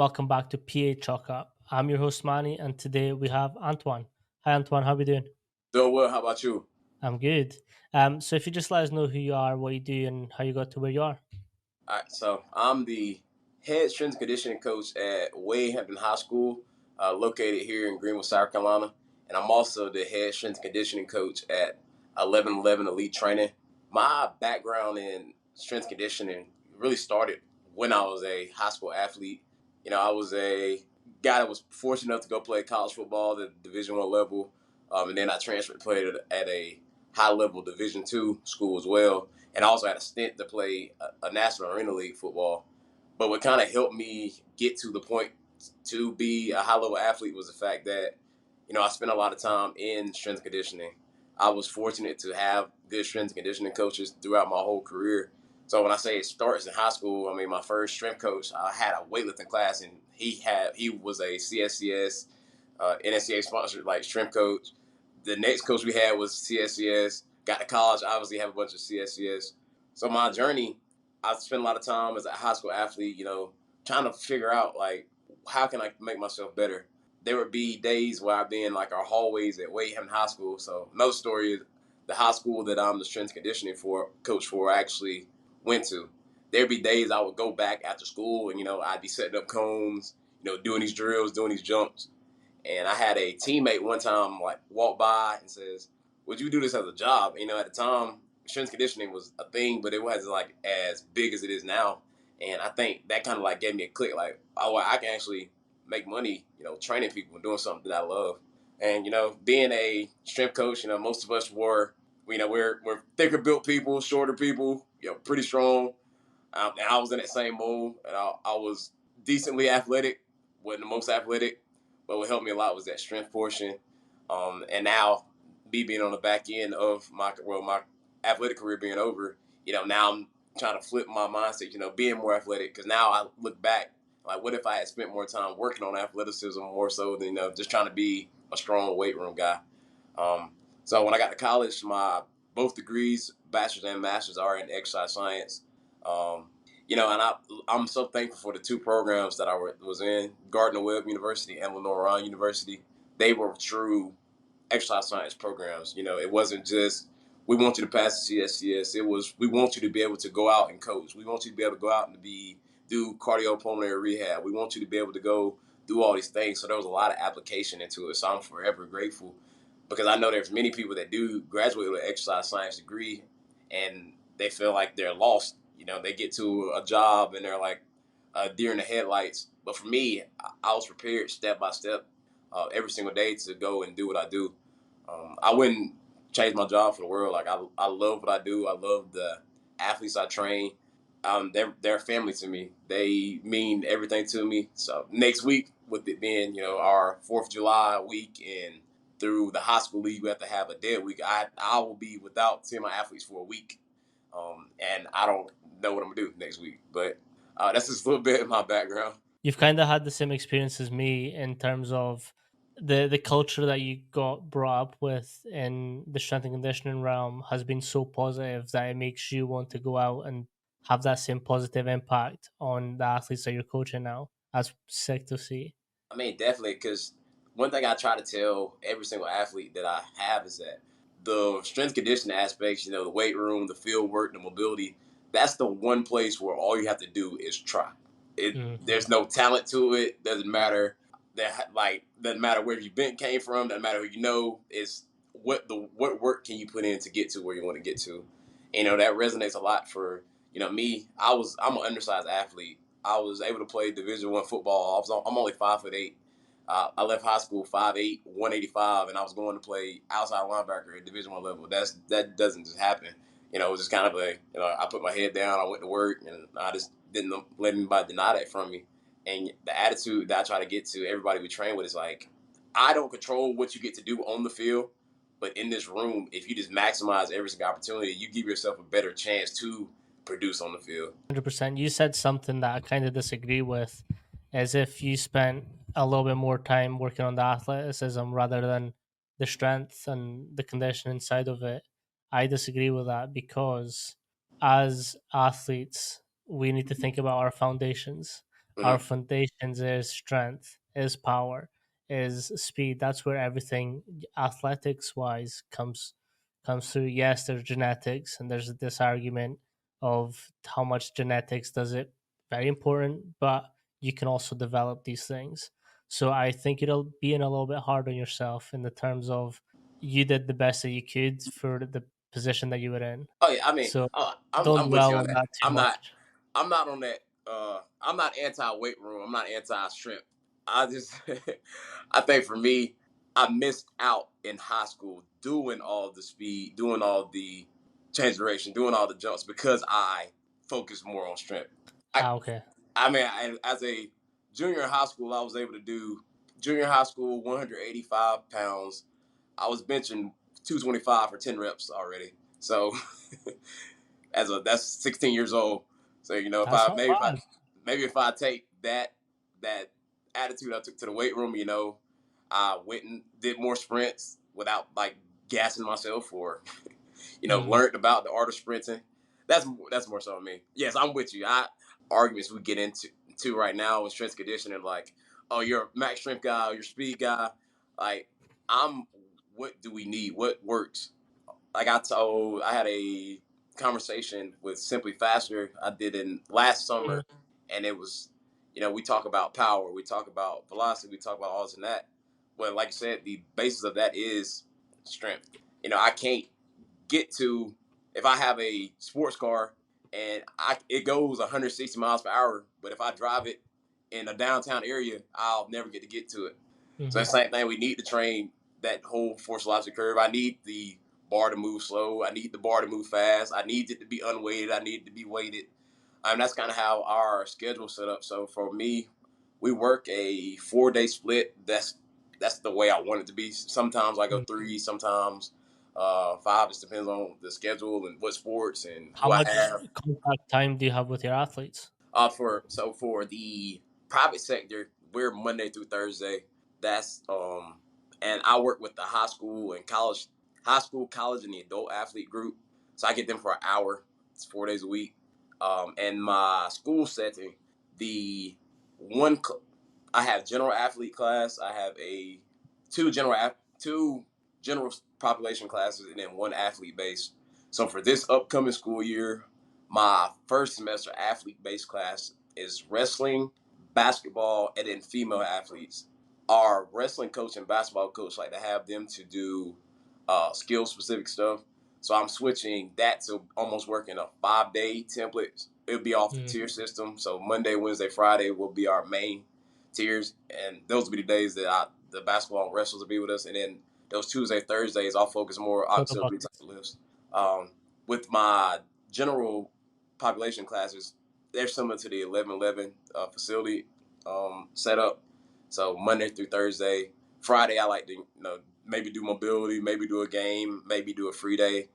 welcome back to PA Chalk Up. I'm your host Manny, and today we have Antwann. Hi Antwann, how are we doing? Doing well. How about you? I'm good. So if you just let us know who you are, what you do, and how you got to where you are. All right. So I'm the head strength and conditioning coach at Wade Hampton High School, located here in Greenville, South Carolina, and I'm also the head strength and conditioning coach at 1111 Elite Training. My background in strength conditioning really started when I was a high school athlete. I was a guy that was fortunate enough to go play college football at the Division I level, and then I transferred, played at a high level Division II school as well, and I also had a stint to play a National Arena League football. But what kind of helped me get to the point to be a high level athlete was the fact that I spent a lot of time in strength conditioning. I was fortunate to have good strength and conditioning coaches throughout my whole career. So when I say it starts in high school, I mean my first strength coach, I had a weightlifting class, and he was a CSCS, NSCA sponsored like strength coach. The next coach we had was CSCS. Got to college, obviously have a bunch of CSCS. So my journey, I spent a lot of time as a high school athlete, trying to figure out like how can I make myself better. There would be days where I'd be in like our hallways at Wade Hampton High School. So another story is the high school that I'm the strength conditioning for coach for I actually went to. There'd be days I would go back after school and I'd be setting up cones, doing these drills, doing these jumps. And I had a teammate one time like walk by and says, "Would you do this as a job?" At the time, strength conditioning was a thing, but it wasn't like as big as it is now. And I think that kind of like gave me a click, like, oh, I can actually make money, training people and doing something that I love. And being a strength coach, most of us we're thicker built people, shorter people, pretty strong. And I was in that same mold, and I was decently athletic, wasn't the most athletic, but what helped me a lot was that strength portion. And now, me being on the back end of my athletic career being over, now I'm trying to flip my mindset, being more athletic. Because now I look back, like, what if I had spent more time working on athleticism more so than just trying to be a strong weight room guy. So when I got to college, my both degrees, bachelor's and master's, are in exercise science. And I'm so thankful for the two programs that I was in, Gardner Webb University and Lenore Ryan University. They were true exercise science programs. It wasn't just, we want you to pass the CSCS. It was, we want you to be able to go out and coach. We want you to be able to go out and do cardiopulmonary rehab. We want you to be able to go do all these things. So there was a lot of application into it. So I'm forever grateful, because I know there's many people that do graduate with an exercise science degree and they feel like they're lost. They get to a job and they're like deer in the headlights. But for me, I was prepared step by step every single day to go and do what I do. I wouldn't change my job for the world. Like I love what I do. I love the athletes I train. They're family to me. They mean everything to me. So next week, with it being our 4th of July week, and through the high school league we have to have a dead week, I will be without 10 of my athletes for a week, and I don't know what I'm gonna do next week. But that's just a little bit of my background. You've kind of had the same experience as me in terms of the culture that you got brought up with in the strength and conditioning realm has been so positive that it makes you want to go out and have that same positive impact on the athletes that you're coaching now. That's sick to see. I mean, definitely, because one thing I try to tell every single athlete that I have is that the strength conditioning aspects, the weight room, the field work, the mobility, that's the one place where all you have to do is try. Mhm. There's no talent to it. Doesn't matter doesn't matter where you been came from. Doesn't matter who you know. It's what work can you put in to get to where you want to get to. That resonates a lot for me. I'm an undersized athlete. I was able to play Division I football. I'm only 5'8". I left high school 5'8", 185, and I was going to play outside linebacker at Division I level. That doesn't just happen. It was just kind of I put my head down, I went to work, and I just didn't let anybody deny that from me. And the attitude that I try to get to everybody we train with is like, I don't control what you get to do on the field, but in this room, if you just maximize every single opportunity, you give yourself a better chance to produce on the field. 100%. You said something that I kind of disagree with, as if you spent a little bit more time working on the athleticism rather than the strength and the conditioning side of it. I disagree with that because as athletes, we need to think about our foundations. Our Mhm. foundations is strength, is power, is speed. That's where everything athletics wise comes through. Yes, there's genetics, and there's this argument of how much genetics does it. Very important, but you can also develop these things. So I think it'll be in a little bit hard on yourself in the terms of you did the best that you could for the position that you were in. Oh yeah, I mean, So I'm don't with you dwell on on that. that too much. I'm not on that. I'm not anti weight room. I'm not anti strength. I just, I think for me, I missed out in high school doing all the speed, doing all the change direction, doing all the jumps because I focused more on strength. I, Ah, okay. as a junior in high school, I was able to do junior high school 185 pounds. I was benching 225 for 10 reps already. So that's 16 years old. So if That's I not maybe if I bad. maybe if I take that attitude I took to the weight room, I went and did more sprints without like gassing myself or Mm. learned about the art of sprinting. That's more so me. Yes, I'm with you. I arguments we get into right now with strength conditioning, like, oh, you're a max strength guy, you're a speed guy. Like, I'm. What do we need? What works? Like I had a conversation with Simply Faster I did in last Mhm. summer, and it was, we talk about power, we talk about velocity, we talk about all this and that. Well, like I said, the basis of that is strength. I can't get to if I have a sports car and it goes 160 miles per hour, but if I drive it in a downtown area, I'll never get to it. So the Mhm. same thing. We need to train that whole force velocity curve. I need the bar to move slow. I need the bar to move fast. I need it to be unweighted. I need it to be weighted. That's kind of how our schedule set up. So for me, we work a 4 day split. That's the way I want it to be. Sometimes I go Mm. three. Sometimes five. It depends on the schedule and what sports and How who I much have. contact time do you have with your athletes? For the private sector, we're Monday through Thursday. That's and I work with the high school, college, and the adult athlete group. So I get them for an hour. It's 4 days a week. And my school setting, the one I have general athlete class. I have a two general population classes, and then one athlete based. So for this upcoming school year, my first semester athlete based class is wrestling, basketball, and then female athletes. Our wrestling coach and basketball coach like to have them to do skill specific stuff. So I'm switching that to almost working a 5 day template. It'll be off the Mm. tier system. So Monday, Wednesday, Friday will be our main tiers, and those will be the days that the basketball and wrestlers will be with us. And then those Tuesday, Thursdays, I'll focus more Total auxiliary type buckets. lifts. With my general population classes, they're similar to the 11-11 facility setup. So Monday through Thursday, Friday I like to maybe do mobility, maybe do a game, maybe do a free day.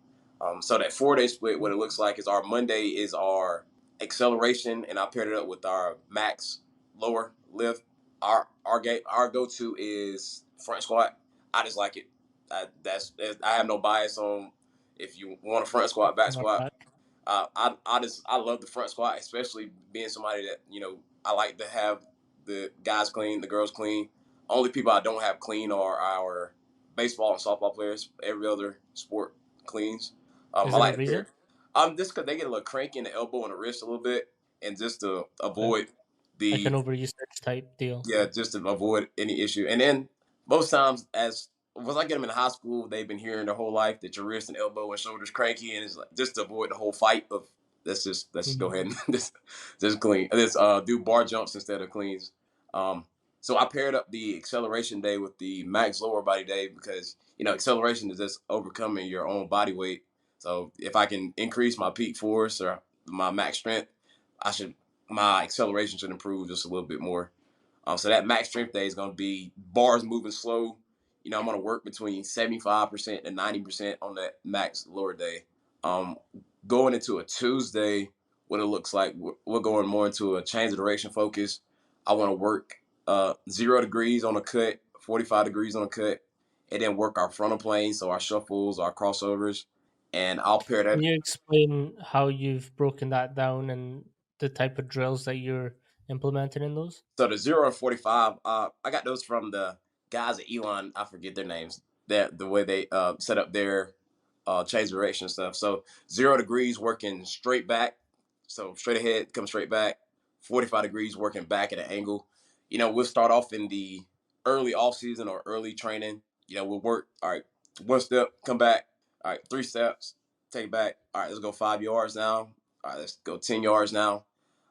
So that 4 day split, what it looks like is our Monday is our acceleration, and I paired it up with our max lower lift. Our go to is front squat. I just like it. I have no bias on if you want a front squat, back Not squat. bad. I love the front squat, especially being somebody that I like to have the guys clean, the girls clean. Only people I don't have clean are our baseball and softball players. Every other sport cleans. Is I there a like to reason? pair. Just because they get a little cranky in the elbow and the wrist a little bit, and just to Okay. avoid Like an the over-usage type deal. yeah, just to avoid any issue. And then most times, as once I get them in high school, they've been hearing their whole life that your wrist and elbow and shoulders cranky, and it's like just to avoid the whole fight of let's just go Mhm. ahead and just clean. Let's do bar jumps instead of cleans. Um, so I paired up the acceleration day with the max lower body day because acceleration is just overcoming your own body weight. So if I can increase my peak force or my max strength, I should my acceleration should improve just a little bit more. So that max strength day is going to be bars moving slow. I'm going to work between 75% and 90% on that max lower day. Um, Going into a Tuesday, what it looks like, we're going more into a change of duration focus. I want to work 0 degrees on a cut, 45 degrees on a cut, and then work our frontal planes, so our shuffles, our crossovers, and I'll pair Can that. you explain how you've broken that down and the type of drills that you're implemented in those? So the 0 and 45, I got those from the guys at Elon. I forget their names. That the way they set up their change direction stuff. So 0 degrees working straight back, so straight ahead, come straight back. 45 degrees working back at an angle. We'll start off in the early off season or early training. We'll work. All right, one step, come back. All right, 3 steps, take it back. All right, let's go 5 yards now. All right, let's go 10 yards now.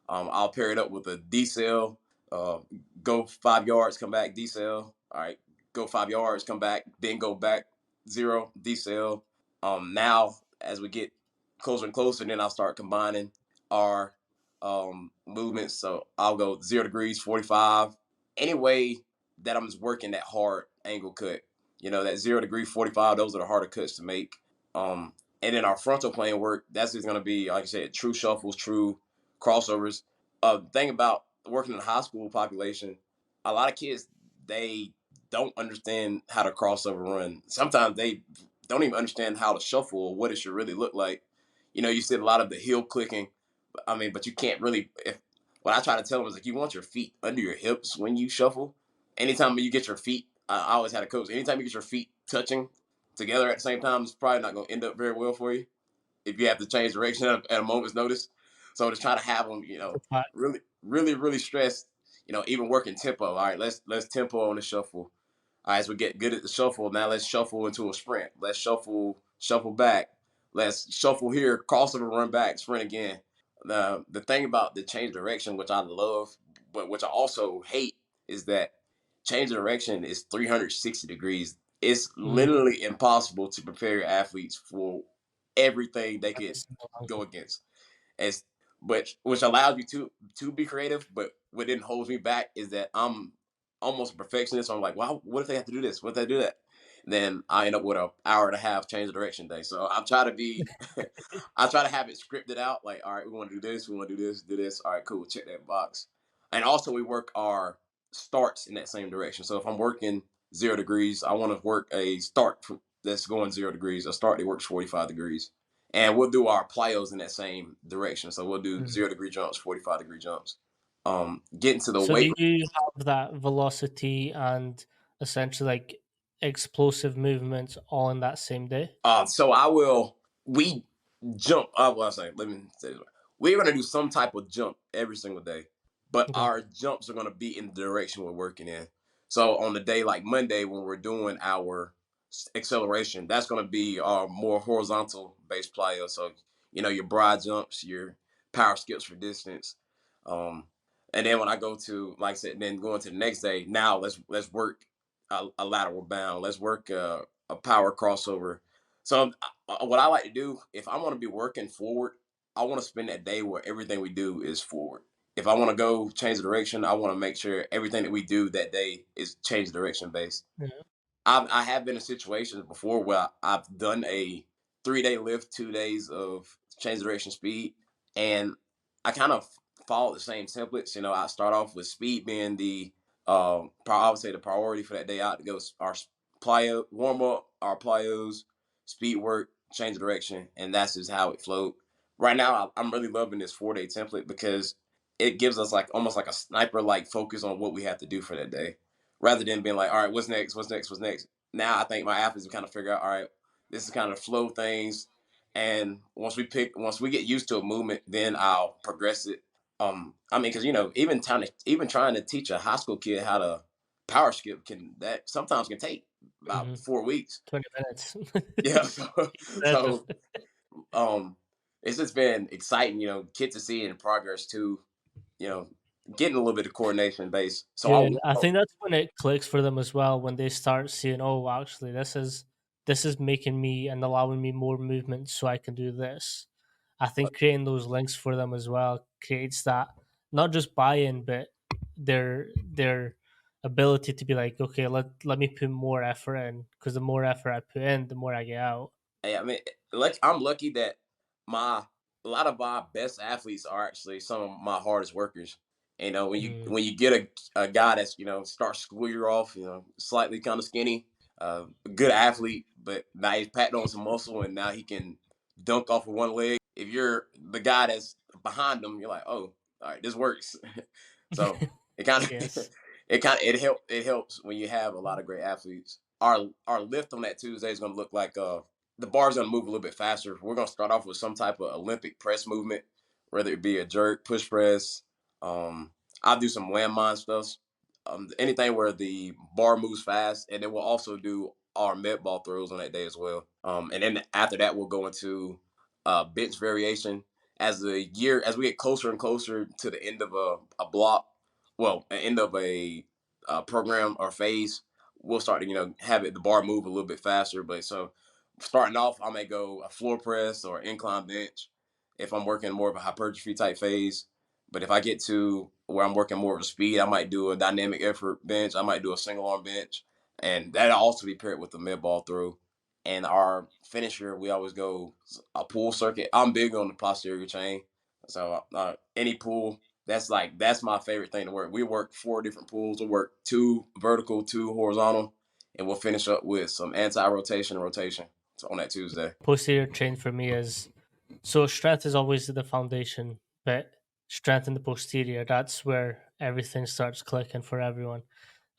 I'll pair it up with a decel. Uh, go 5 yards, come back, decel. All right, go 5 yards, come back, then go back 0, decel. Now as we get closer and closer, then I'll start combining our movements. So I'll go 0 degrees, 45. Any way that I'm just working that hard angle cut. That 0 degree, 45. Those are the harder cuts to make. Um, and then our frontal plane work. That's just gonna be, like I said, true shuffles, true crossovers. Thing about working in the high school population, a lot of kids, they don't understand how to crossover run. Sometimes they don't even understand how to shuffle or what it should really look like. You see a lot of the heel clicking. I mean, but you can't really. If what I try to tell them is like, you want your feet under your hips when you shuffle. Anytime you get your feet, I always had a coach. Anytime you get your feet touching together at the same time, it's probably not going to end up very well for you if you have to change direction at a moment's notice. So to try to have them, Right. really, really, really stressed. Even working tempo. All right, let's tempo on the shuffle. All right, as we get good at the shuffle, now let's shuffle into a sprint. Let's shuffle back. Let's shuffle here, crossover, run back, sprint again. The thing about the change direction, which I love, but which I also hate, is that change direction is 360 degrees. It's Mhm. literally impossible to prepare your athletes for everything they Every could single go angle. against. As but which allows you to be creative, but what then holds me back is that I'm almost a perfectionist. So I'm like, well, what if they have to do this? What if they do that? Then I end up with an hour and a half change of direction day. So I try to be, I try to have it scripted out. Like, all right, we want to do this, we want to do this, do this. All right, cool, check that box. And also we work our starts in that same direction. So if I'm working 0 degrees, I want to work a start that's going 0 degrees. A start that works 45 degrees. And we'll do our plyos in that same direction. So we'll do Mhm. 0 degree jumps, 45 degree jumps. Getting to the So weight. do you have that velocity and essentially like explosive movements all in that same day? So I will. We jump. Well, I say. Let me say this. We're gonna do some type of jump every single day, but Okay. our jumps are gonna be in the direction we're working in. So on the day like Monday when we're doing our acceleration, that's gonna be our more horizontal based plyo. So your broad jumps, your power skips for distance. Um, and then when I go to, like I said, then going to the next day. Now let's work a lateral bound. Let's work a power crossover. So what I like to do, if I want to be working forward, I want to spend that day where everything we do is forward. If I want to go change the direction, I want to make sure everything that we do that day is change direction based. Yeah. I have been in situations before where I've done a 3 day lift, 2 days of change direction speed, and I kind of follow the same templates. I start off with speed being I would say the priority for that day out to go our plyo warm up, our plyos, speed work, change direction, and that's just how it flowed. Right now, I'm really loving this 4 day template because it gives us like almost like a sniper like focus on what we have to do for that day rather than being like, all right, what's next? What's next? What's next? Now I think my athletes kind of figure out, all right, this is kind of flow things. And once we get used to a movement, then I'll progress it. I mean, because even trying to teach a high school kid how to power skip that sometimes can take about Hmm. 4 weeks. 20 minutes. Yeah, so, Impressive. so um, it's just been exciting, kids to see in progress too. You know, getting a little bit of coordination base. So I Yeah, want I think that's when it clicks for them as well when they start seeing, oh, actually, this is making me and allowing me more movement, so I can do this. I think creating those links for them as well creates that not just buy-in, but their ability to be like, okay, let me put more effort in because the more effort I put in, the more I get out. Hey, I mean, like I'm lucky that my a lot of my best athletes are actually some of my hardest workers. When you Mm, when you get a guy that's starts school year off, slightly kind of skinny, good athlete, but now he's patting on some muscle and now he can dunk off of one leg. If you're the guy that's behind him, you're like, oh, all right, this works. So it kind of Yes. it helps when you have a lot of great athletes. Our lift on that Tuesday is going to look like the bar's going to move a little bit faster. We're going to start off with some type of Olympic press movement, whether it be a jerk, push press. I'll do some landmine stuff. Anything where the bar moves fast, and then we'll also do our med ball throws on that day as well. And then after that, we'll go into bench variation as we get closer and closer to the end of a block, well, an end of a program or phase, we'll start to have the bar move a little bit faster. But so starting off, I may go a floor press or incline bench if I'm working more of a hypertrophy type phase. But if I get to where I'm working more of a speed, I might do a dynamic effort bench. I might do a single arm bench, and that'll also be paired with the mid ball throw. And our finisher, we always go a pull circuit. I'm big on the posterior chain, so any pull, that's my favorite thing to work. We work 4 different pulls. We'll work 2 vertical, 2 horizontal, and we'll finish up with some anti-rotation and rotation on that Tuesday. Posterior chain for me is so strength is always the foundation, but strength in the posterior, that's where everything starts clicking for everyone.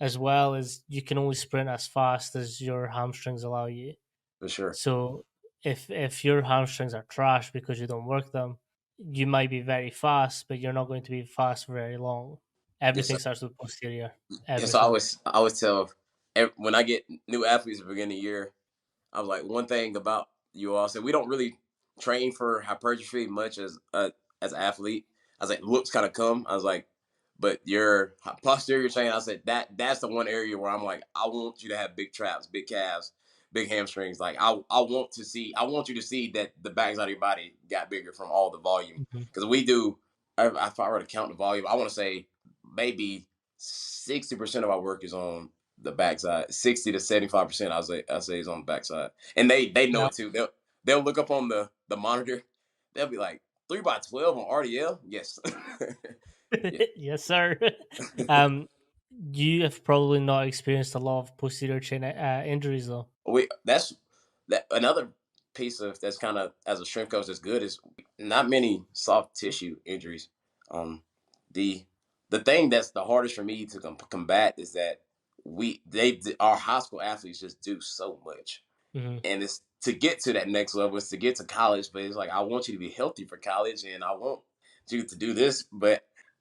As well as you can only sprint as fast as your hamstrings allow you. For sure. So if your hamstrings are trash because you don't work them, you might be very fast, but you're not going to be fast for very long. Yes, Everything sir. starts with posterior. Yes, I Everything. always I always tell when I get new athletes at the beginning of the year, I was like, one thing about you all said we don't really train for hypertrophy much as an athlete. I was like, looks kind of come. I was like, but your posterior chain, I said that's the one area where I'm like, I want you to have big traps, big calves, big hamstrings. Like I want you to see that the backside of your body got bigger from all the volume Mhm. because we do. If I were to count the volume, I want to say maybe 60% of our work is on the backside. 60 to 75%, I say is on the backside, and they know Yeah. it too. They'll look up on the monitor. They'll be like 3x12 on RDL. Yes, yeah. Yes, sir. um, you have probably not experienced a lot of posterior chain injuries though. We that another piece of that's kind of as a strength coach that's good is not many soft tissue injuries. Um, the the thing that's the hardest for me to combat is that our high school athletes just do so much, Hmm. and it's to get to that next level, it's to get to college. But it's like I want you to be healthy for college, and I want you to do this,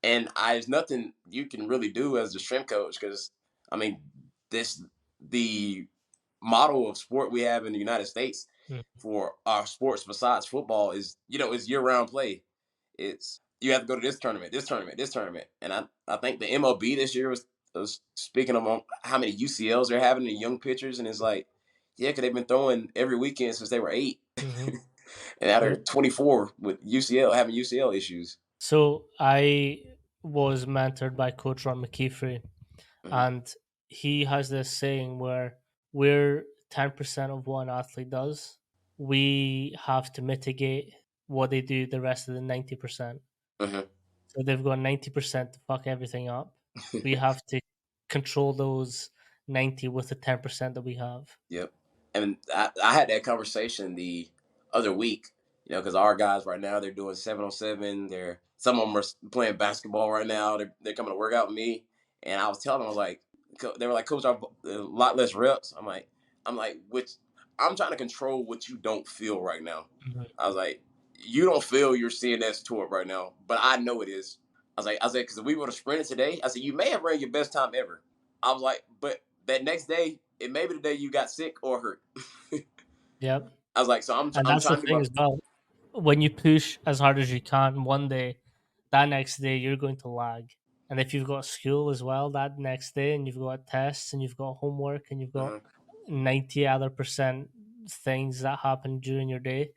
there's nothing you can really do as the strength coach because I mean this the model of sport we have in the United States for our sports besides football is year round play. It's you have to go to this tournament, this tournament, this tournament, and I think the MLB this year was speaking of how many UCLs they're having in young pitchers, and it's like yeah, because they've been throwing every weekend since they were 8, Hmm. and now they're 24 with UCL having UCL issues. So I was mentored by Coach Ron McKeefery, Hmm. and he has this saying where we're 10% of what an athlete does. We have to mitigate what they do the rest of the 90%. Hmm. So they've got 90% to fuck everything up. We have to control those 90 with the 10% that we have. Yep. And I had that conversation the other week, because our guys right now they're doing 7 on 7. Some of them are playing basketball right now. They're coming to work out with me, and I was telling them I was like, they were like, Coach, I've a lot less reps. I'm like, which I'm trying to control what you don't feel right now. Mhm. I was like, you don't feel your CNS tore up right now, but I know it is. I said, because if we would have sprinted today, I said, you may have ran your best time ever. I was like, but that next day, it may be the day you got sick or hurt. Yep. I was like, so And I'm that's the trying to do thing my as well. When you push as hard as you can one day, that next day you're going to lag. And if you've got school as well that next day, and you've got tests and you've got homework and you've got mhm, 90 other percent things that happen during your day,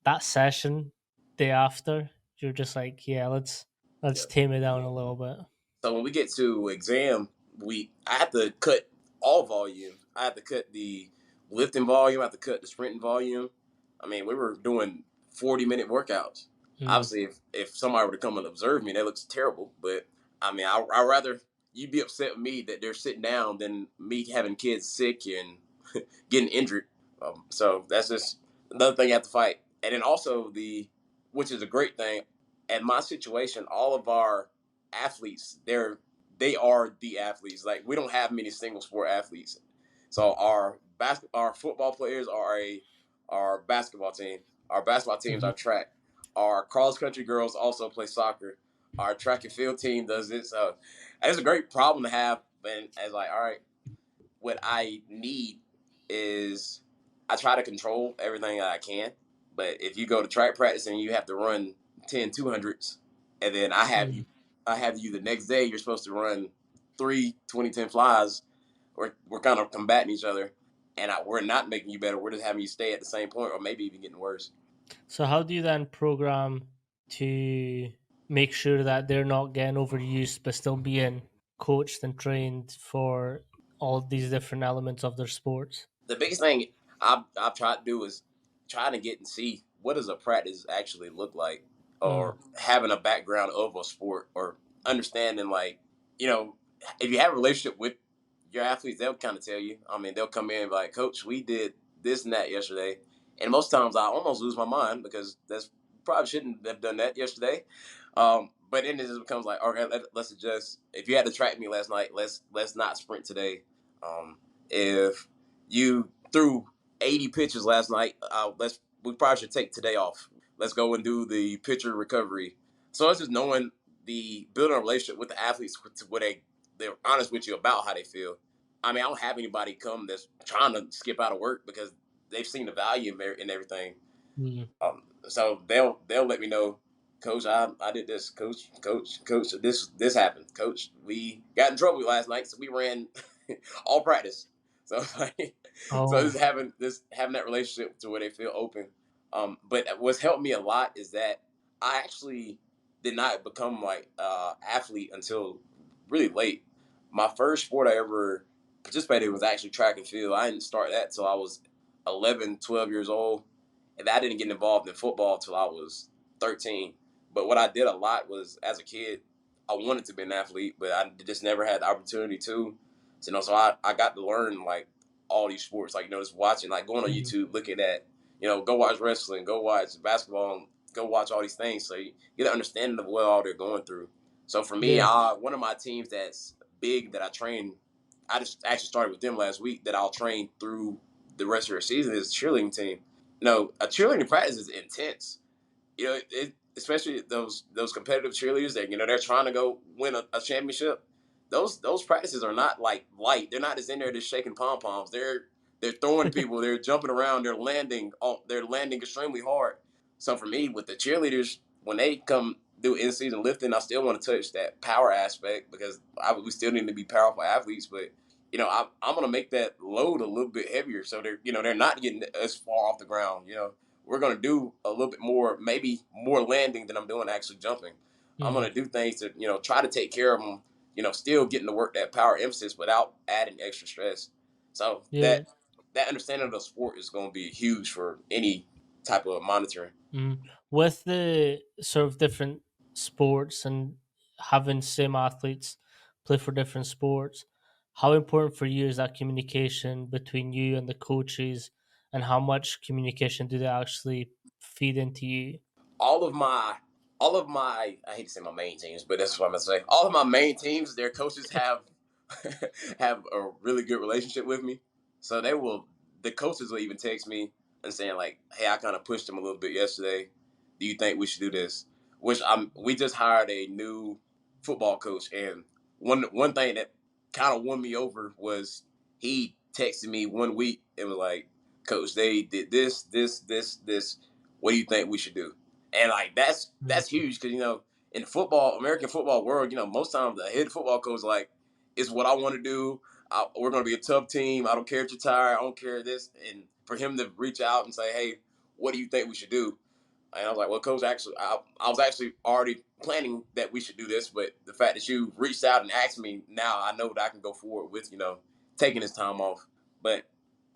that session day after, you're just like, yeah, let's yep. tame it down a little bit. So when we get to exam week, I have to cut all volume. I have to cut the lifting volume. I have to cut the sprinting volume. I mean, we were doing 40-minute workouts. Mm, Obviously, if somebody were to come and observe me, that looks terrible. But I mean, I rather you be upset with me that they're sitting down than me having kids sick and getting injured. So that's just another thing you have to fight. And then also which is a great thing, at my situation, all of our athletes. They are the athletes. Like we don't have many single sport athletes. So our football players our basketball team. Our basketball teams Hmm. are track. Our cross country girls also play soccer. Our track and field team does it. So it's a great problem to have. And as like, all right, what I need is I try to control everything that I can. But if you go to track practice and you have to run 10 200s, and then I have you the next day, you're supposed to run 3 20 10 flies, we're kind of combating each other. And we're not making you better. We're just having you stay at the same point or maybe even getting worse. So how do you then program to make sure that they're not getting overused but still being coached and trained for all these different elements of their sports? The biggest thing I've tried to do is trying to get and see what does a practice actually look like, Mm, or having a background of a sport, or understanding like you know if you have a relationship with your athletes, they'll kind of tell you. I mean, they'll come in and be like, Coach, we did this and that yesterday, and most times I almost lose my mind because that's probably shouldn't have done that yesterday. But then it just becomes like, okay, let's adjust. If you had to track me last night, let's not sprint today. If you threw 80 pitches last night, we probably should take today off. Let's go and do the pitcher recovery. So it's just knowing the building a relationship with the athletes to where they're honest with you about how they feel. I mean, I don't have anybody come that's trying to skip out of work because they've seen the value in everything. mm, So they'll let me know, Coach. I did this, Coach. This happened, Coach. We got in trouble last night, so we ran all practice. So like, so oh, this having that relationship to where they feel open. But what's helped me a lot is that I actually did not become like athlete until really late. My first sport I ever participated in was actually track and field. I didn't start that till I was 11, 12 years old, and I didn't get involved in football till I was 13. But what I did a lot was as a kid, I wanted to be an athlete, but I just never had the opportunity to. So, so I got to learn like all these sports, like just watching, like going on mm, YouTube, looking at go watch wrestling, go watch basketball, go watch all these things, so you get an understanding of what all they're going through. So for me, yeah, one of my teams that's big that I train, I just actually started with them last week that I'll train through the rest of the season is the cheerleading team. A cheerleading practice is intense. Especially those competitive cheerleaders that they're trying to go win a championship. Those practices are not like light. They're not just in there just shaking pom poms. They're throwing people. They're jumping around. They're landing. They're landing extremely hard. So for me, with the cheerleaders, when they come do in season lifting, I still want to touch that power aspect because we still need to be powerful athletes. But I'm gonna make that load a little bit heavier, so they're not getting as far off the ground. We're gonna do a little bit more, maybe more landing than I'm doing actually jumping. I'm mm, gonna do things to try to take care of them. Still getting to work that power emphasis without adding extra stress. So yeah. that understanding of the sport is going to be huge for any type of monitoring. Mm. With the sort of different sports and having same athletes play for different sports, how important for you is that communication between you and the coaches, and how much communication do they actually feed into you? all of my all of my I hate to say my main teams, but that's what I'm gonna say. All of my main teams, their coaches have have a really good relationship with me. So the coaches will even text me and saying like, "Hey, I kind of pushed them a little bit yesterday. Do you think we should do this?" Which we just hired a new football coach, and one thing that kind of won me over was he texted me one week and was like, "Coach, they did this. What do you think we should do?" And like Mm, that's huge because in the American football world, most times the head football coach like it's what I want to do. We're going to be a tough team. I don't care if you're tired. I don't care this. And for him to reach out and say, "Hey, what do you think we should do?" And I was like, "Well, coach, actually, I was actually already planning that we should do this, but the fact that you reached out and asked me, now I know that I can go forward with taking this time off, but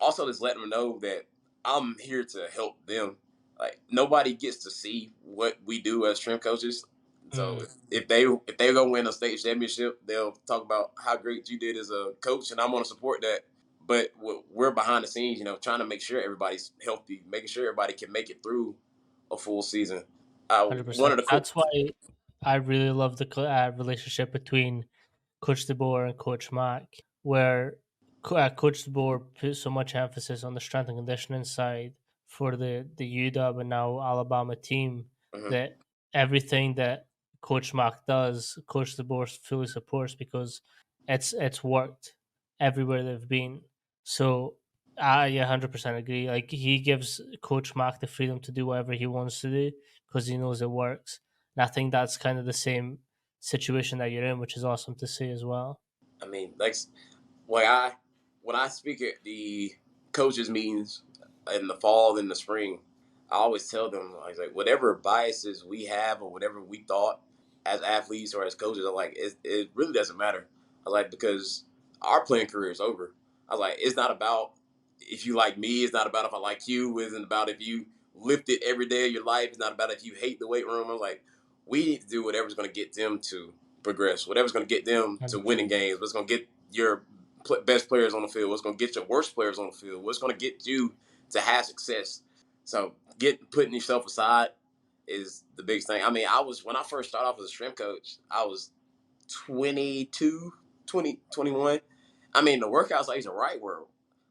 also just letting them know that I'm here to help them. Like nobody gets to see what we do as strength coaches. So mm, if they go win a state championship, they'll talk about how great you did as a coach, and I'm going to support that. But we're behind the scenes, trying to make sure everybody's healthy, making sure everybody can make it through a full season. One 100%. of the That's why. I really love the relationship between Coach DeBoer and Coach Mack, where Coach DeBoer put so much emphasis on the strength and conditioning side for the UW and now Alabama team Hmm. that everything that Coach Mack does, Coach DeBoer fully supports because it's worked everywhere they've been. So I 100% agree. Like he gives Coach Mack the freedom to do whatever he wants to do because he knows it works. And I think that's kind of the same situation that you're in, which is awesome to see as well. I mean, like when I speak at the coaches meetings in the fall and the spring, I always tell them I was like whatever biases we have or whatever we thought as athletes or as coaches, I'm like it really doesn't matter. I was like because our playing career is over. I was like it's not about if you like me. It's not about if I like you. It isn't about if you lift it every day of your life. It's not about if you hate the weight room. I was like we need to do whatever's going to get them to progress. Whatever's going to get them to 100%. winning games. What's going to get your best players on the field, what's going to get your worst players on the field, what's going to get you to have success. So putting yourself aside is the biggest thing. I mean, I was when I first started off as a strength coach, I was 22, 20, 21. I mean, the workouts I used to right were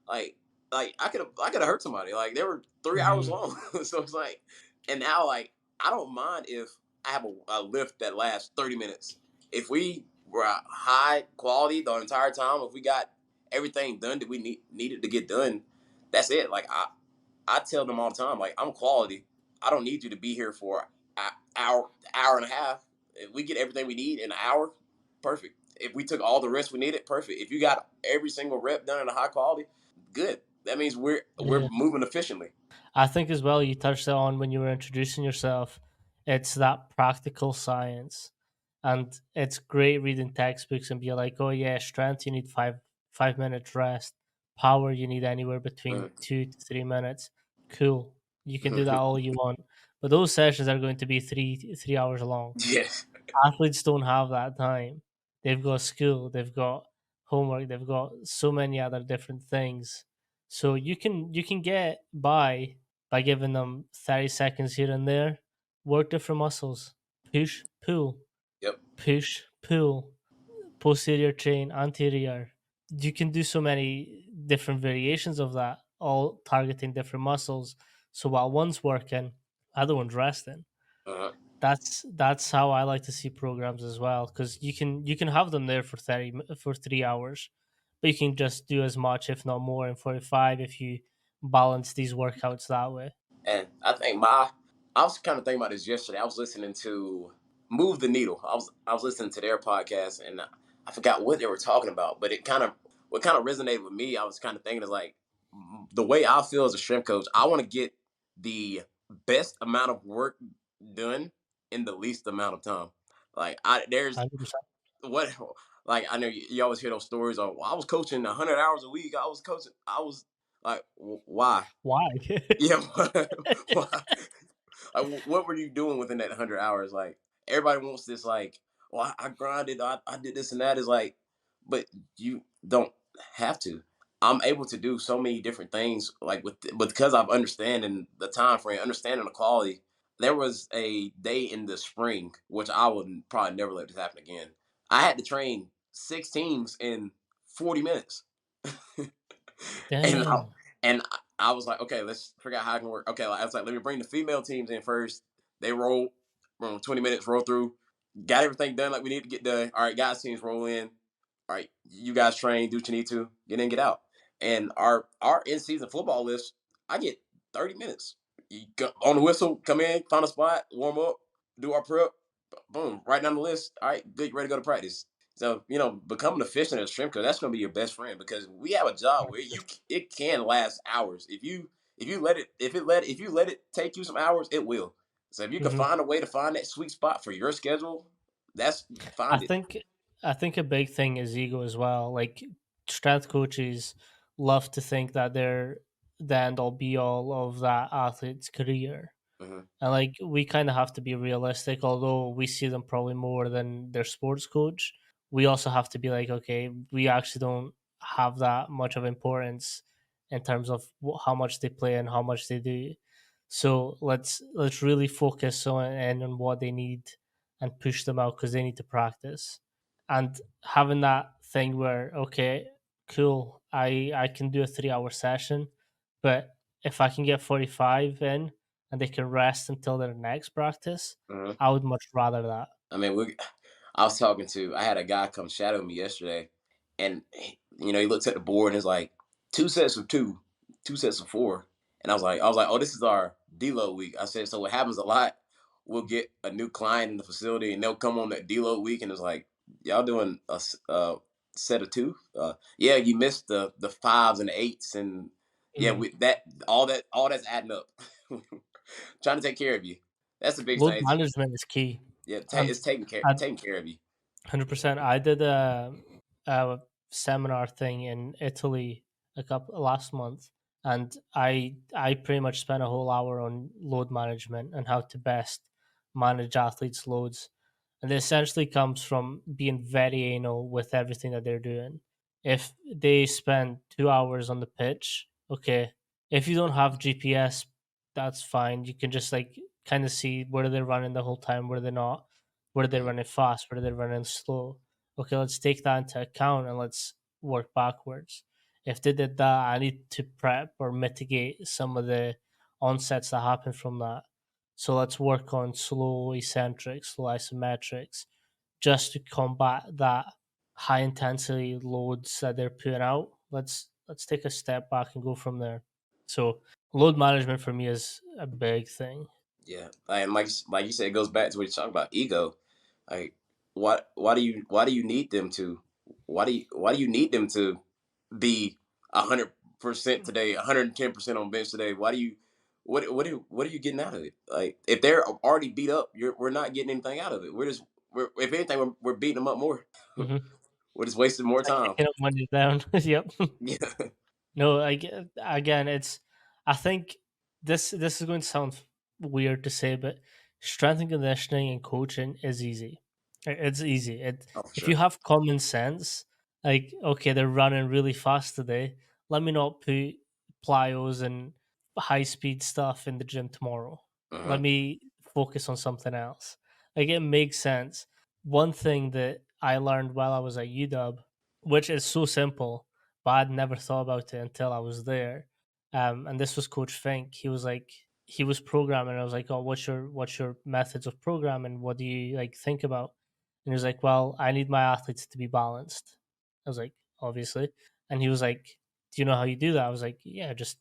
like I could have hurt somebody. Like they were 3 hours Mhm. long. So it's like, and now like I don't mind if I have a lift that lasts 30 minutes. If we were high quality the entire time, if we got everything done that we needed to get done, that's it. Like I tell them all the time, like I'm quality. I don't need you to be here for an hour and a half. If we get everything we need in an hour, perfect. If we took all the rest we needed, perfect. If you got every single rep done in a high quality, good. That means we're Yeah. moving efficiently. I think as well, you touched on when you were introducing yourself, it's that practical science. And it's great reading textbooks and be like, oh yeah, strength you need 5 minutes rest. Power you need anywhere between Mhm. 2 to 3 minutes. Cool. You can do that all you want. But those sessions are going to be 3 hours long. Yes. Athletes don't have that time. They've got school, they've got homework, they've got so many other different things. So you can get by giving them 30 seconds here and there, work different muscles, Yep. push, pull, posterior chain, anterior. You can do so many different variations of that, all targeting different muscles. So while one's working, other one's resting. Uh-huh. That's how I like to see programs as well because you can have them there for 3 hours, but you can just do as much if not more in 45 if you balance these workouts that way. And I think I was kind of thinking about this yesterday. I was listening to Move the Needle. I was listening to their podcast and I forgot what they were talking about, but what kind of resonated with me. I was kind of thinking is like the way I feel as a strength coach. I want to get the best amount of work done in the least amount of time. Like there's 100%. what like I know you always hear those stories of well, I was coaching 100 hours a week. I was coaching. I was like, why? Why? Yeah, why? Like, what were you doing within that 100 hours? Like everybody wants this. Like, well, I grinded. I did this and that. Is like, but you don't have to. I'm able to do so many different things. Like but because I've understanding the time frame, understanding the quality. There was a day in the spring which I would probably never let this happen again. I had to train 6 teams in 40 minutes. and I, Damn. and I was like, okay, let's figure out how it can work. Okay, like, I was like, let me bring the female teams in first. They roll 20 minutes, roll through, got everything done like we need to get done. All right, guys teams roll in. All right, you guys train, do what you need to, get in, get out. And our in season football list, I get 30 minutes. You go on the whistle, come in, find a spot, warm up, do our prep, boom, right down the list. All right, good, ready to go to practice. So becoming efficient as a strength coach, that's going to be your best friend because we have a job where it can last hours. If you let it take you some hours, it will. So if you can Mhm. find a way to find that sweet spot for your schedule, that's I find it. think I think a big thing is ego as well. Like strength coaches love to think that they're the end all be all of that athlete's career. Hmm. And like we kind of have to be realistic, although we see them probably more than their sports coach. We also have to be like, okay, we actually don't have that much of importance in terms of how much they play and how much they do. So let's really focus on and on what they need and push them out because they need to practice. And having that thing where, okay, cool, I can do a 3 hour session, but if I can get 45 in and they can rest until their next practice, Mhm. I would much rather that. I mean, I had a guy come shadow me yesterday, and he looks at the board and is like, two sets of two, two sets of four, and I was like, oh, this is our deload week. I said, so what happens a lot? We'll get a new client in the facility, and they'll come on that deload week, and it's like, y'all doing a set of two? Yeah, you missed the fives and the eights, and yeah, Mhm. we all that's adding up. Trying to take care of you. That's the big Load thing. management is key. Yeah, And it's taking care I taking care of you. 100%. I did a seminar thing in Italy a couple last month, and I pretty much spent a whole hour on load management and how to best manage athletes' loads. And it essentially comes from being very anal with everything that they're doing. If they spend 2 hours on the pitch, okay, if you don't have GPS, that's fine. You can just like kind of see where they're running the whole time, where they're not, where they're Mhm, running fast, where they're running slow. Okay, let's take that into account and let's work backwards. If they did that, I need to prep or mitigate some of the onsets that happen from that. So let's work on slow eccentrics, slow isometrics, just to combat that high intensity loads that they're putting out. Let's take a step back and go from there. So load management for me is a big thing. yeah, and like you said, it goes back to what you're talking about, ego. Like, why do you need them to? Why do you need them to be 100% today, 110% on bench today? Why do you? What are you getting out of it? Like, if they're already beat up, we're not getting anything out of it. We're if anything, we're beating them up more. Hmm. We're just wasting more It's like time. kicking up when you're down. Yep. Yeah. No, again, it's. I think this is going to sound weird to say, but strength and conditioning and coaching is easy. It's easy. Oh, for If you sure. have common sense, like okay, they're running really fast today. Let me not put plyos and high speed stuff in the gym tomorrow. Let Uh-huh. me focus on something else. Like it makes sense. One thing that I learned while I was at UW, which is so simple, but I'd never thought about it until I was there. And this was Coach Fink. He was like, he was programming. I was like, oh, what's your methods of programming? What do you like think about? And he was like, well, I need my athletes to be balanced. I was like, obviously. And he was like, do you know how you do that? I was like, yeah, just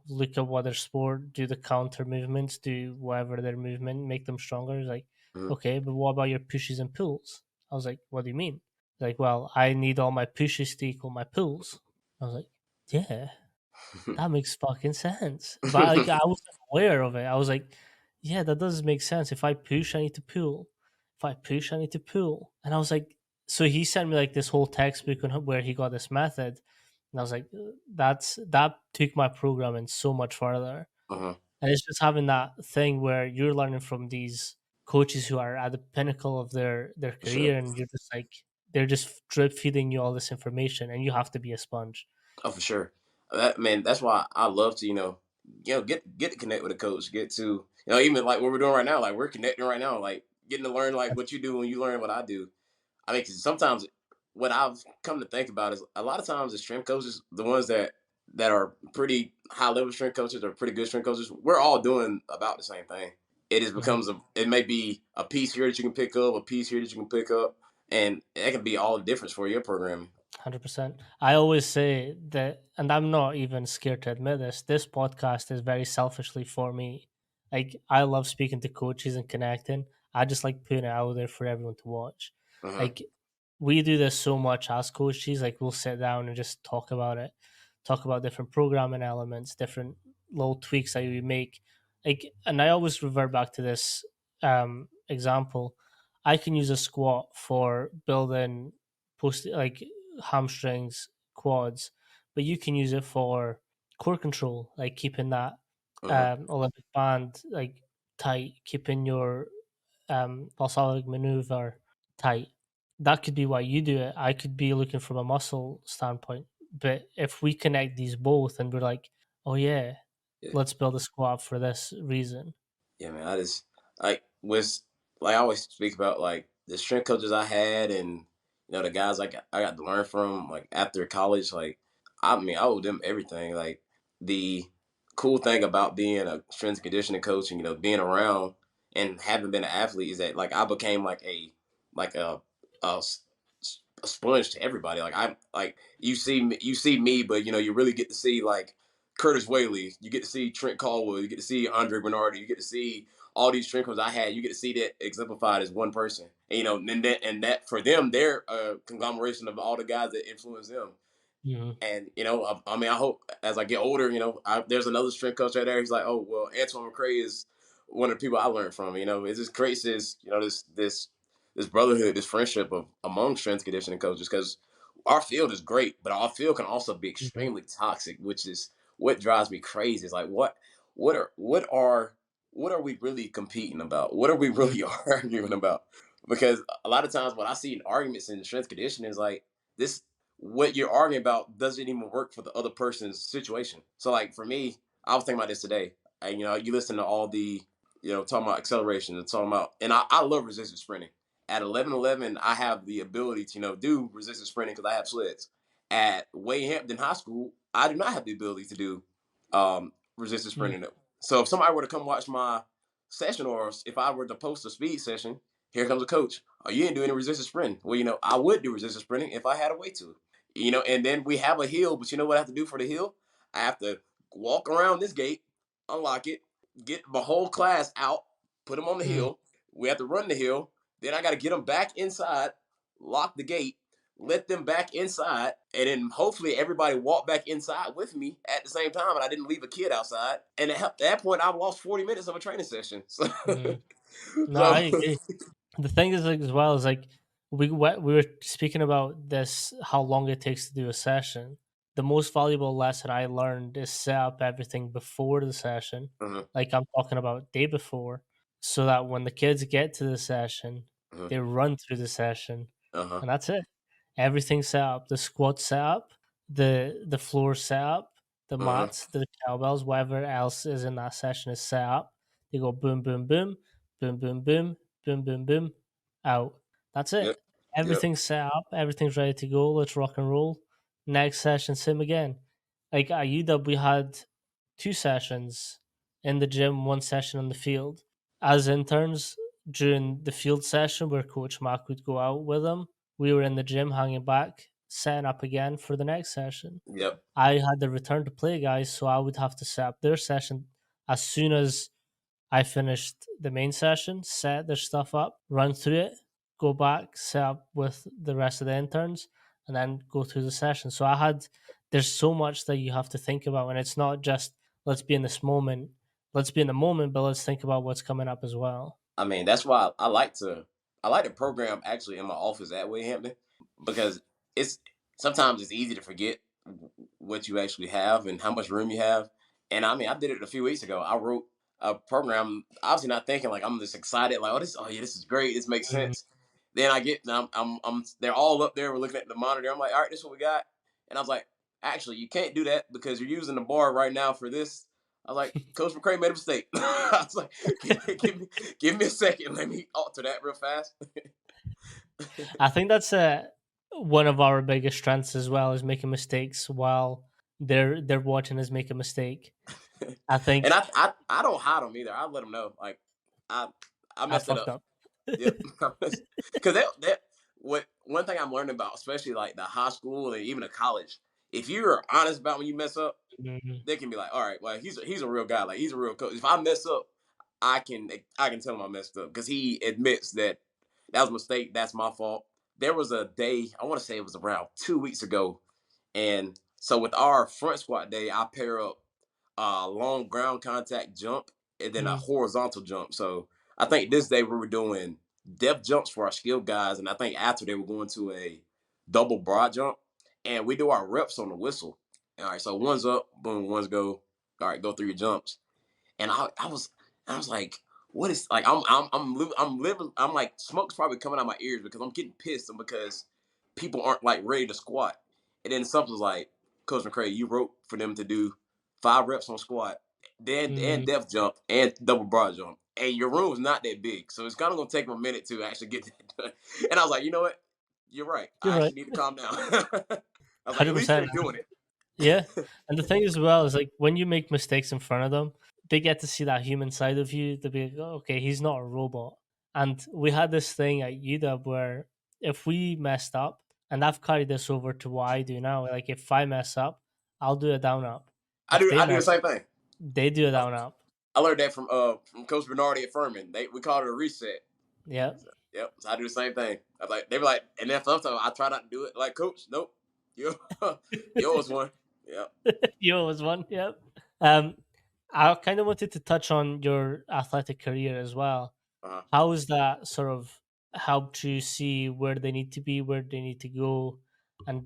look at what their sport, do the counter movements, do whatever their movement, make them stronger. He's like, Mhm. okay, but what about your pushes and pulls? I was like, what do you mean? Like, well, I need all my pushes to equal my pulls. I was like, yeah, that makes fucking sense. But like, I wasn't aware of it. I was like, yeah, that does make sense. If I push, I need to pull. If I push, I need to pull. And I was like, so he sent me like this whole textbook on where he got this method, and I was like, that took my programming so much further. Uh-huh. And it's just having that thing where you're learning from these coaches who are at the pinnacle of their For sure. career, and you're just like they're just drip feeding you all this information, and you have to be a sponge. Oh, for sure. That man, that's why I love to, get to connect with a coach, get to, even like what we're doing right now, like we're connecting right now, like getting to learn like what you do when you learn what I do. I mean, 'cause sometimes what I've come to think about is a lot of times the strength coaches, the ones that are pretty high level strength coaches or pretty good strength coaches, we're all doing about the same thing. It just Mhm. becomes it may be a piece here that you can pick up, a piece here that you can pick up, and that can be all the difference for your programming. 100%. I always say that, and I'm not even scared to admit this. This podcast is very selfishly for me. Like I love speaking to coaches and connecting. I just like putting it out there for everyone to watch. Uh-huh. Like we do this so much as coaches. Like we'll sit down and just talk about it, talk about different programming elements, different little tweaks that we make. Like, and I always revert back to this example. I can use a squat for building post like hamstrings, quads, but you can use it for core control, like keeping that Uh-huh. Olympic band like tight, keeping your Valsalvic maneuver tight. That could be why you do it. I could be looking from a muscle standpoint. But if we connect these both and we're like, oh yeah, Yeah. let's build a squat for this reason. Yeah, man. I just like with. like I always speak about like the strength coaches I had and the guys I got to learn from like after college. Like I mean I owe them everything. Like the cool thing about being a strength and conditioning coach and being around and having been an athlete is that like I became like a, a sponge to everybody. Like I like you see me, but you really get to see like Curtis Whaley, you get to see Trent Caldwell, you get to see Andre Bernardi, you get to see all these strength coaches I had. You get to see that exemplified as one person. And, and that for them, they're a conglomeration of all the guys that influence them. Mhm. And I mean, I hope as I get older, there's another strength coach right there. He's like, oh well, Antwann McCray is one of the people I learned from. It just creates this, this brotherhood, this friendship of among strength conditioning coaches because our field is great, but our field can also be Mhm. extremely toxic, which is what drives me crazy. It's like what are we really competing about? What are we Mhm. really arguing about? Because a lot of times what I see in arguments in strength conditioning is like this what you're arguing about doesn't even work for the other person's situation. So like for me, I was thinking about this today. You listen to all the, talking about acceleration and talking about, and I love resistance sprinting. At 11:11, I have the ability to, do resistance sprinting because I have sleds. At Wade Hampton High School, I do not have the ability to do resistance Mhm. sprinting. So if somebody were to come watch my session, or if I were to post a speed session, here comes a coach. Oh, you didn't do any resistance sprinting. Well, I would do resistance sprinting if I had a way to. And then we have a hill, but you know what I have to do for the hill? I have to walk around this gate, unlock it, get my whole class out, put them on the Mhm. hill. We have to run the hill. Then I got to get them back inside, lock the gate, let them back inside, and then hopefully everybody walk back inside with me at the same time, and I didn't leave a kid outside. And at that point, I lost 40 minutes of a training session. So, Mhm. No, so I agree. The thing is, like, as well is like we were speaking about this, how long it takes to do a session. The most valuable lesson I learned is set up everything before the session, uh-huh, like I'm talking about day before, so that when the kids get to the session, uh-huh, they run through the session, uh-huh, and that's it. Everything's set up. The squat set up, the floor set up, the uh-huh. mats, the cowbells, whatever else is in that session is set up. They go boom, boom, boom, boom, boom, boom, boom, boom, boom, out. That's Yep, it. yep, Everything's set up. Everything's ready to go. Let's rock and roll. Next session, same again. Like at UW, we had two sessions in the gym, one session on the field. As interns, during the field session where Coach Mac would go out with them, we were in the gym hanging back, setting up again for the next session. yep. I had the return to play guys, so I would have to set up their session as soon as I finished the main session, set their stuff up, run through it, go back, set up with the rest of the interns, and then go through the session. So there's so much that you have to think about, and it's not just let's be in this moment, let's be in the moment, but let's think about what's coming up as well. I mean, that's why I like to program actually in my office at Wayhampton because it's sometimes it's easy to forget what you actually have and how much room you have. And I mean, I did it a few weeks ago. I wrote a program, obviously not thinking like I'm just excited, like oh yeah, this is great, this makes Mm, sense. Then I get, they're all up there. We're looking at the monitor. I'm like, all right, this is what we got. And I was like, actually, you can't do that because you're using the bar right now for this. I was like, Coach McCray made a mistake. I was like, give me a second. Let me alter that real fast. I think that's one of our biggest strengths as well, is making mistakes while they're watching us make a mistake. I And think I don't hide them either. I let them know. Like I I I messed it fucked up. up. Yep. Because that what one thing I'm learning about, especially like the high school and even the college, if you're honest about when you mess up, Mhm. they can be like, all right, well, he's a real guy. Like he's a real coach. If I mess up, I can tell him I messed up because he admits that that was a mistake. That's my fault. There was a day, I want to say it was around 2 weeks ago, and so with our front squat day, I pair up a long ground contact jump and then a Mhm. horizontal jump. So I think this day we were doing depth jumps for our skilled guys, and I think after they were going to a double broad jump, and we do our reps on the whistle. All right, so one's up, boom, one's go. All right, go through your jumps. And I was like, what is like I'm living I'm like smoke's probably coming out my ears because I'm getting pissed and because people aren't like ready to squat. And then something's like, Coach McCray, you wrote for them to do 5 reps on squat, then and Mhm. depth jump and double broad jump. and your room's not that big, so it's kind of gonna take them a minute to actually get that done. And I was like, you know what? You're right. You're I right. actually need to calm down. I was like, at least 100%. they're doing it. Yeah. And the thing as well is like when you make mistakes in front of them, they get to see that human side of you. They'll be like, oh, okay, he's not a robot. And we had this thing at UW where if we messed up, and I've carried this over to what I do now, like if I mess up, I'll do a down up. I If do. they I do the mess same up, thing. they do a Uh, down up. I learned that from Coach Bernardi at Furman. We called it a reset. Yeah. So, yep. So I do the same thing. I was like, they were like, and then sometimes I try not to do it. Like, Coach, nope, you yours one. Yep. You always won. Yep. Um, I kind of wanted to touch on your athletic career as well. Uh-huh. How has that sort of helped you see where they need to be, where they need to go, and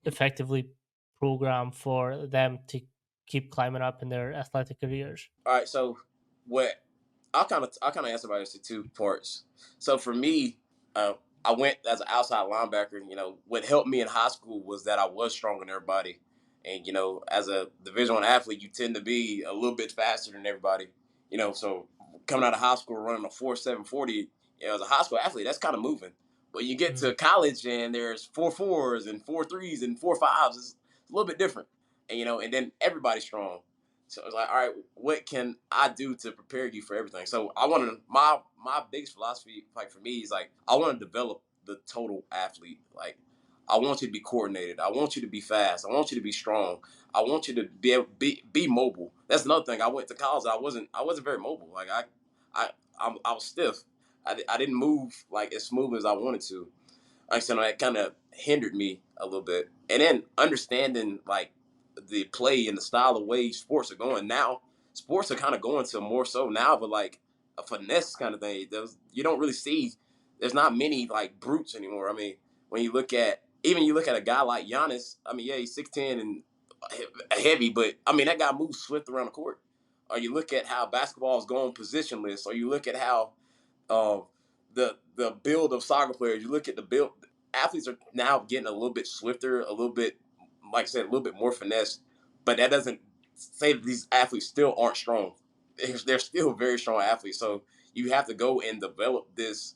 effectively program for them to keep climbing up in their athletic careers? All right. So what I kind of answer about this in two parts. So for me, uh, I went as an outside linebacker. What helped me in high school was that I was stronger than everybody, and as a Division One athlete, you tend to be a little bit faster than everybody. So coming out of high school running a 4.740, as a high school athlete, that's kind of moving. But you get Mm, to college and there's 4.4s and 4.3s and 4.5s. It's a little bit different, and then everybody's strong. So it's like, all right, what can I do to prepare you for everything? So I want to my biggest philosophy, like for me, is like I want to develop the total athlete. Like I want you to be coordinated. I want you to be fast. I want you to be strong. I want you to be able, be mobile. That's another thing. I went to college. I wasn't very mobile. Like I was stiff. I didn't move like as smooth as I wanted to. Like so that kind of hindered me a little bit. And then understanding like the play and the style of way sports are going now. Sports are kind of going to more so now, but like a finesse kind of thing. You don't really see. There's not many like brutes anymore. I mean, when you look at a guy like Giannis. I mean, yeah, he's 6'10" and heavy, but I mean that guy moves swift around the court. Or you look at how basketball is going positionless, or you look at how um, the build of soccer players. You look at the build. Athletes are now getting a little bit swifter, a little bit, like I said, a little bit more finesse. But that doesn't say that these athletes still aren't strong. They're still very strong athletes. So you have to go and develop these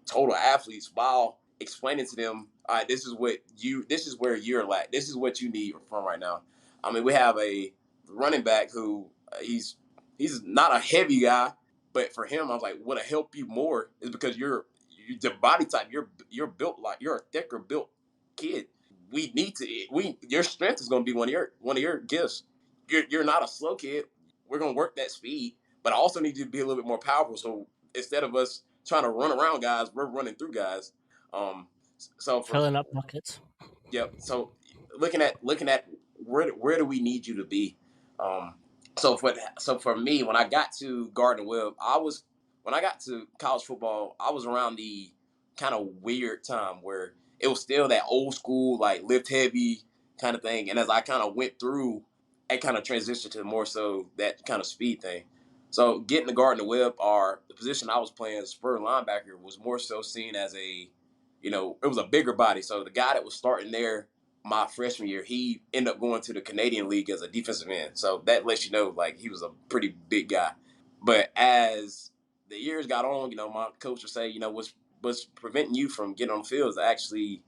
total athletes while explaining to them, all right, this is where you're at. This is what you need from right now. I mean, we have a running back who he's not a heavy guy, but for him, I was like, what'll help you more is because you the body type, you're built like you're a thicker built kid. We need to we your strength is gonna be one of your gifts. You're not a slow kid. We're gonna work that speed, but I also need you to be a little bit more powerful. So instead of us trying to run around guys, we're running through guys. Um so for filling up buckets. Yep. So looking at where do we need you to be? Um, so for me, when I got to Gardner Webb, when I got to college football, I was around the kind of weird time where it was still that old school like lift heavy kind of thing, and as I kind of went through, I kind of transitioned to more so that kind of speed thing. So getting to Gardner Webb, or the position I was playing as spur linebacker, was more so seen as it was a bigger body. So the guy that was starting there my freshman year, he ended up going to the Canadian League as a defensive end. So that lets you know, like, he was a pretty big guy. But as the years got on, my coach would say, what's preventing you from getting on the field is actually,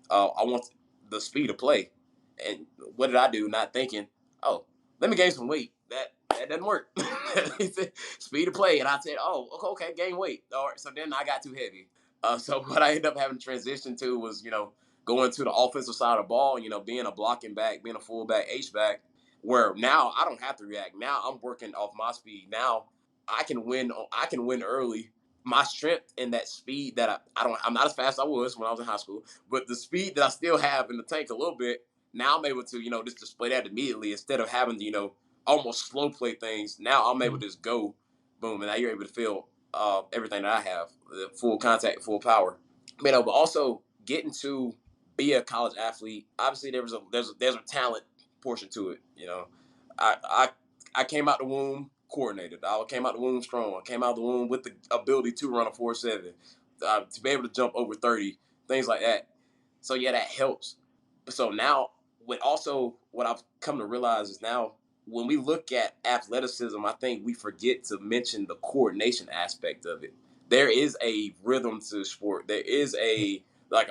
I want the speed of play. And what did I do? Not thinking, oh, let me gain some weight. That doesn't work. He said, speed of play. And I said, oh, okay, gain weight. All right. So then I got too heavy. So what I ended up having to transition to was, going to the offensive side of the ball, being a blocking back, being a fullback, H-back, where now I don't have to react. Now I'm working off my speed. Now I can win. I can win early. My strength and that speed that I'm not as fast as I was when I was in high school, but the speed that I still have in the tank a little bit. Now I'm able to, just display that immediately instead of having to, almost slow play things. Now I'm able Mm. to just go, boom, and now you're able to feel everything that I have, the full contact, full power. But also getting to be a college athlete. Obviously, there's a talent portion to it. I I I came out the womb coordinated. I came out the womb strong. I came out the womb with the ability to run a 4.7, to be able to jump over 30, things like that. So yeah, that helps. So now, what I've come to realize is now when we look at athleticism, I think we forget to mention the coordination aspect of it. There is a rhythm to sport. There is a like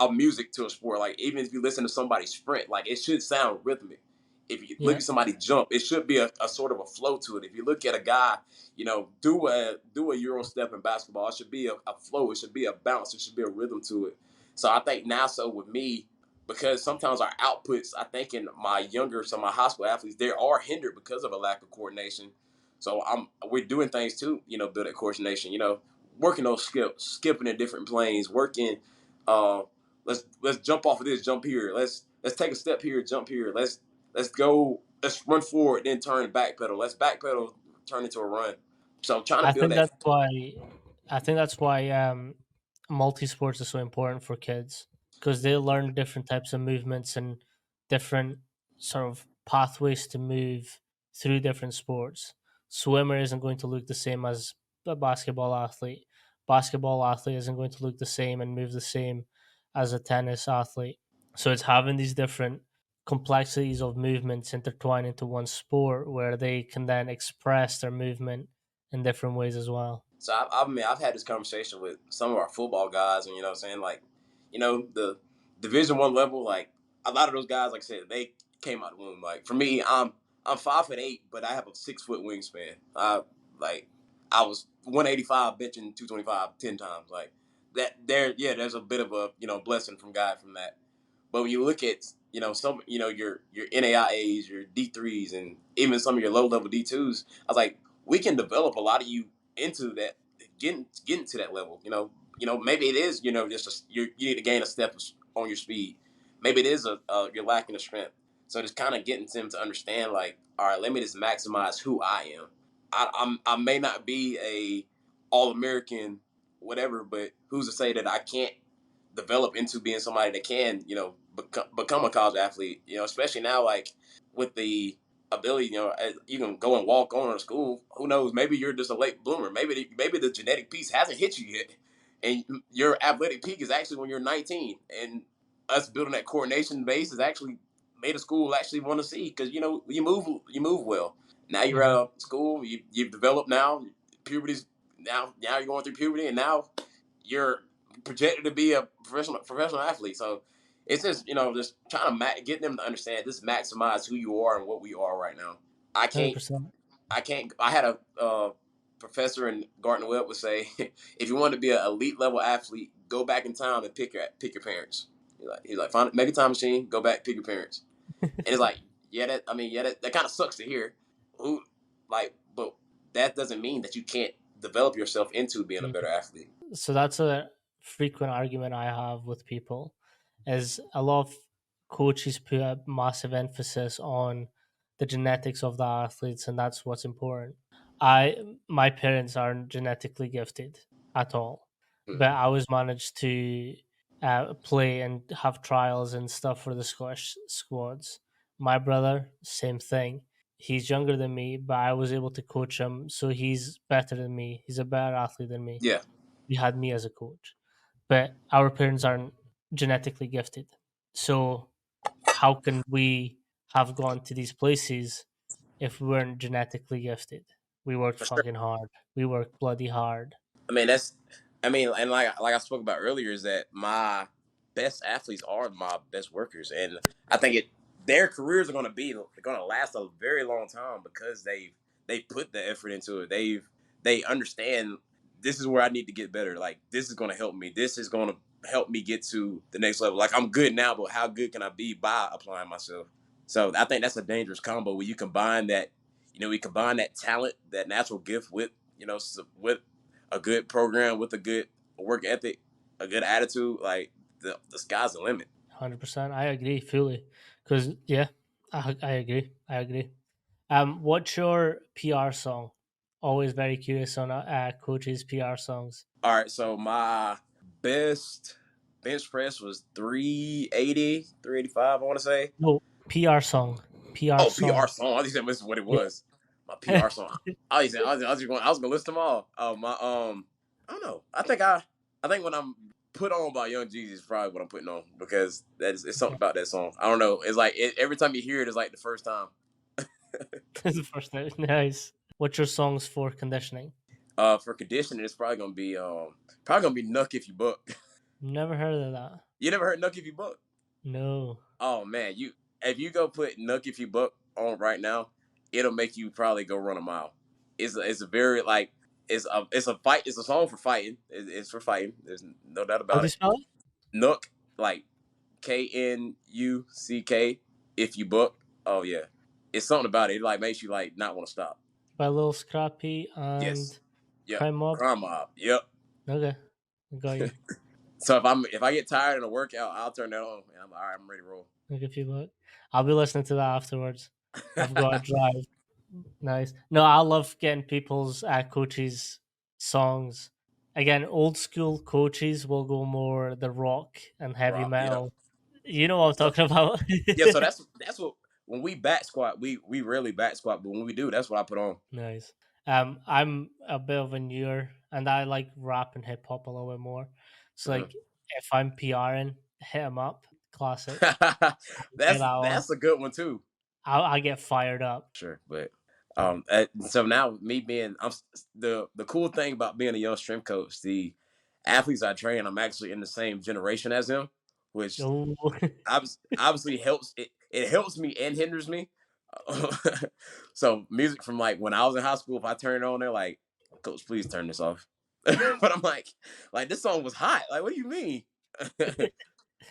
a music to a sport. Like even if you listen to somebody sprint, like it should sound rhythmic. If you look Yeah, at somebody jump, it should be a sort of a flow to it. If you look at a guy, do a Euro step in basketball, it should be a flow. It should be a bounce. It should be a rhythm to it. So I think now, so with me, because sometimes our outputs, I think in some of my high school athletes, they are hindered because of a lack of coordination. So we're doing things to, build that coordination, working those skipping in different planes, working, uh, let's jump off of this, jump here. Let's take a step here, jump here. Let's run forward, then turn backpedal. Let's backpedal, turn into a run. So trying to I build think that. that's why I think that's why multi sports is so important for kids because they learn different types of movements and different sort of pathways to move through different sports. Swimmer isn't going to look the same as a basketball athlete. Basketball athlete isn't going to look the same and move the same as a tennis athlete. So it's having these different complexities of movements intertwined into one sport where they can then express their movement in different ways as well. So I've had this conversation with some of our football guys, and I'm saying, like, the Division 1 level, like a lot of those guys, like I said, they came out of the womb. Like for me, I'm 5'8", but I have a 6 foot wingspan. Like I was 185 benching 225 10 times. Like that there, yeah, there's a bit of a blessing from God from that. But when you look at some your NAIAs, your D3s, and even some of your low level D2s, I was like, we can develop a lot of you into that, getting to that level. Maybe it is just you need to gain a step on your speed. Maybe it is you're lacking the strength. So just kind of getting them to understand, like, all right, let me just maximize who I am. I may not be a All American, whatever, but who's to say that I can't develop into being somebody that can, become a college athlete, especially now, like with the ability, you can go and walk on to school. Who knows? Maybe you're just a late bloomer. Maybe the genetic piece hasn't hit you yet. And your athletic peak is actually when you're 19. And us building that coordination base has actually made a school actually want to see because, you move well. Now you're Hmm. out of school, you've developed now, puberty's now you're going through puberty, and now you're projected to be a professional athlete. So it's just just trying to get them to understand this maximize who you are and what we are right now. I can't 100%. I can't. I had a professor in Gardner Webb would say, if you want to be an elite level athlete, go back in time and pick your parents. He's like make a time machine, go back, pick your parents. And it's like, that kind of sucks to hear. Who but that doesn't mean that you can't develop yourself into being a better athlete. So that's a frequent argument I have with people is a lot of coaches put a massive emphasis on the genetics of the athletes and that's what's important. My parents aren't genetically gifted at all, but Hmm. I was managed to play and have trials and stuff for the Scottish squads. My brother, same thing. He's younger than me, but I was able to coach him, so he's better than me. He's a better athlete than me. Yeah, We had me as a coach, but our parents aren't genetically gifted. So how can we have gone to these places if we weren't genetically gifted? We worked for sure. fucking hard. We worked bloody hard. I mean, and like I spoke about earlier, is that my best athletes are my best workers, and I think their careers are going to last a very long time because they put the effort into it. They understand this is where I need to get better. Like this is going to help me. This is going to help me get to the next level. Like I'm good now, but how good can I be by applying myself? So I think that's a dangerous combo where you combine that, we combine that talent, that natural gift with, with a good program, with a good work ethic, a good attitude. Like the sky's the limit. 100%. I agree fully. Because, yeah, I agree. I agree. What's your PR song? Always very curious on coaches' PR songs. All right, so my best bench press was 380, 385. I want to say. No, PR song. PR Oh, PR song. song. I just said this is what it Yeah. was. My PR song. I was gonna list them all. My I don't know. I think when I'm put on by Young Jeezy is probably what I'm putting on because it's something about that song. I don't know. It's like every time you hear it, it's like the first time. That's the first time. Nice. What's your songs for conditioning? For conditioning, it's probably gonna be Nuck If You Buck. Never heard of that. You never heard Nuck If You Buck? No. Oh man, you if you go put Nuck If You Buck on right now, it'll make you probably go run a mile. It's a very like it's a fight. It's a song for fighting. It's for fighting. There's no doubt How about do you it. spell it? Nook, like Knuck. If you buck, oh yeah, it's something about it. It like makes you like not want to stop. By Lil Scrappy Yes, and yep. Crime Mob. Crime mob. Yep. Okay, I got you. So if I get tired in a workout, I'll turn that on and I'm like, all right, I'm ready to roll. I'll give you that. I'll be listening to that afterwards. I've got to drive. Nice. No, I love getting people's coaches' songs. Again, old school coaches will go more the rock and heavy Rock. Yep. metal. You know what I'm So talking about. yeah, so that's what when we back squat, we rarely back squat, but when we do, that's what I put on. Nice. I'm a bit of a newer, and I like rap and hip hop a little bit more. So Mhm. like, if I'm PRing, hit 'em up, classic. Get that on. That's a good one too. I get fired up. Sure, but so now me being the cool thing about being a young strength coach, the athletes I train, I'm actually in the same generation as them, which Oh, obviously helps. It helps me and hinders me. So music from like when I was in high school, if I turn it on, they're like, "Coach, please turn this off." But I'm like this song was hot. Like, what do you mean?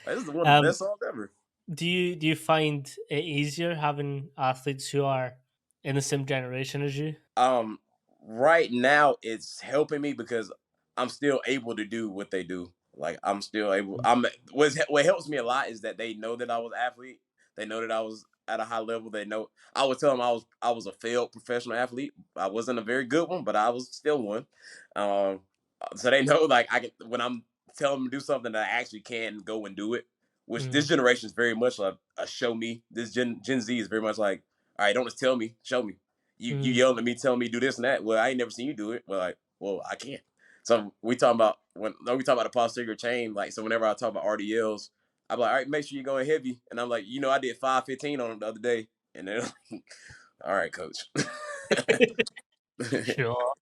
Like, this is one of the um, best songs ever. do you find it easier having athletes who are in the same generation as you? Um, right now it's helping me because I'm still able to do what they do. Like I'm still able. What helps me a lot is that they know that I was an athlete. They know that I was at a high level. They know I would tell them I was a failed professional athlete. I wasn't a very good one, but I was still one. Um, so they know like I can when I'm telling them to do something that I actually can go and do it. Which this Mm, generation is very much like a show me. This Gen Z is very much like, all right, don't just tell me, show me. You mm, yelling at me, telling me do this and that. Well, I ain't never seen you do it. Well, like, well, I can't. So we talking about when no, we talk about the posterior chain. Like, so whenever I talk about RDLs, I'm like, all right, make sure you're going heavy. And I'm like, I did 515 on them the other day. And then, like, all right, coach. sure.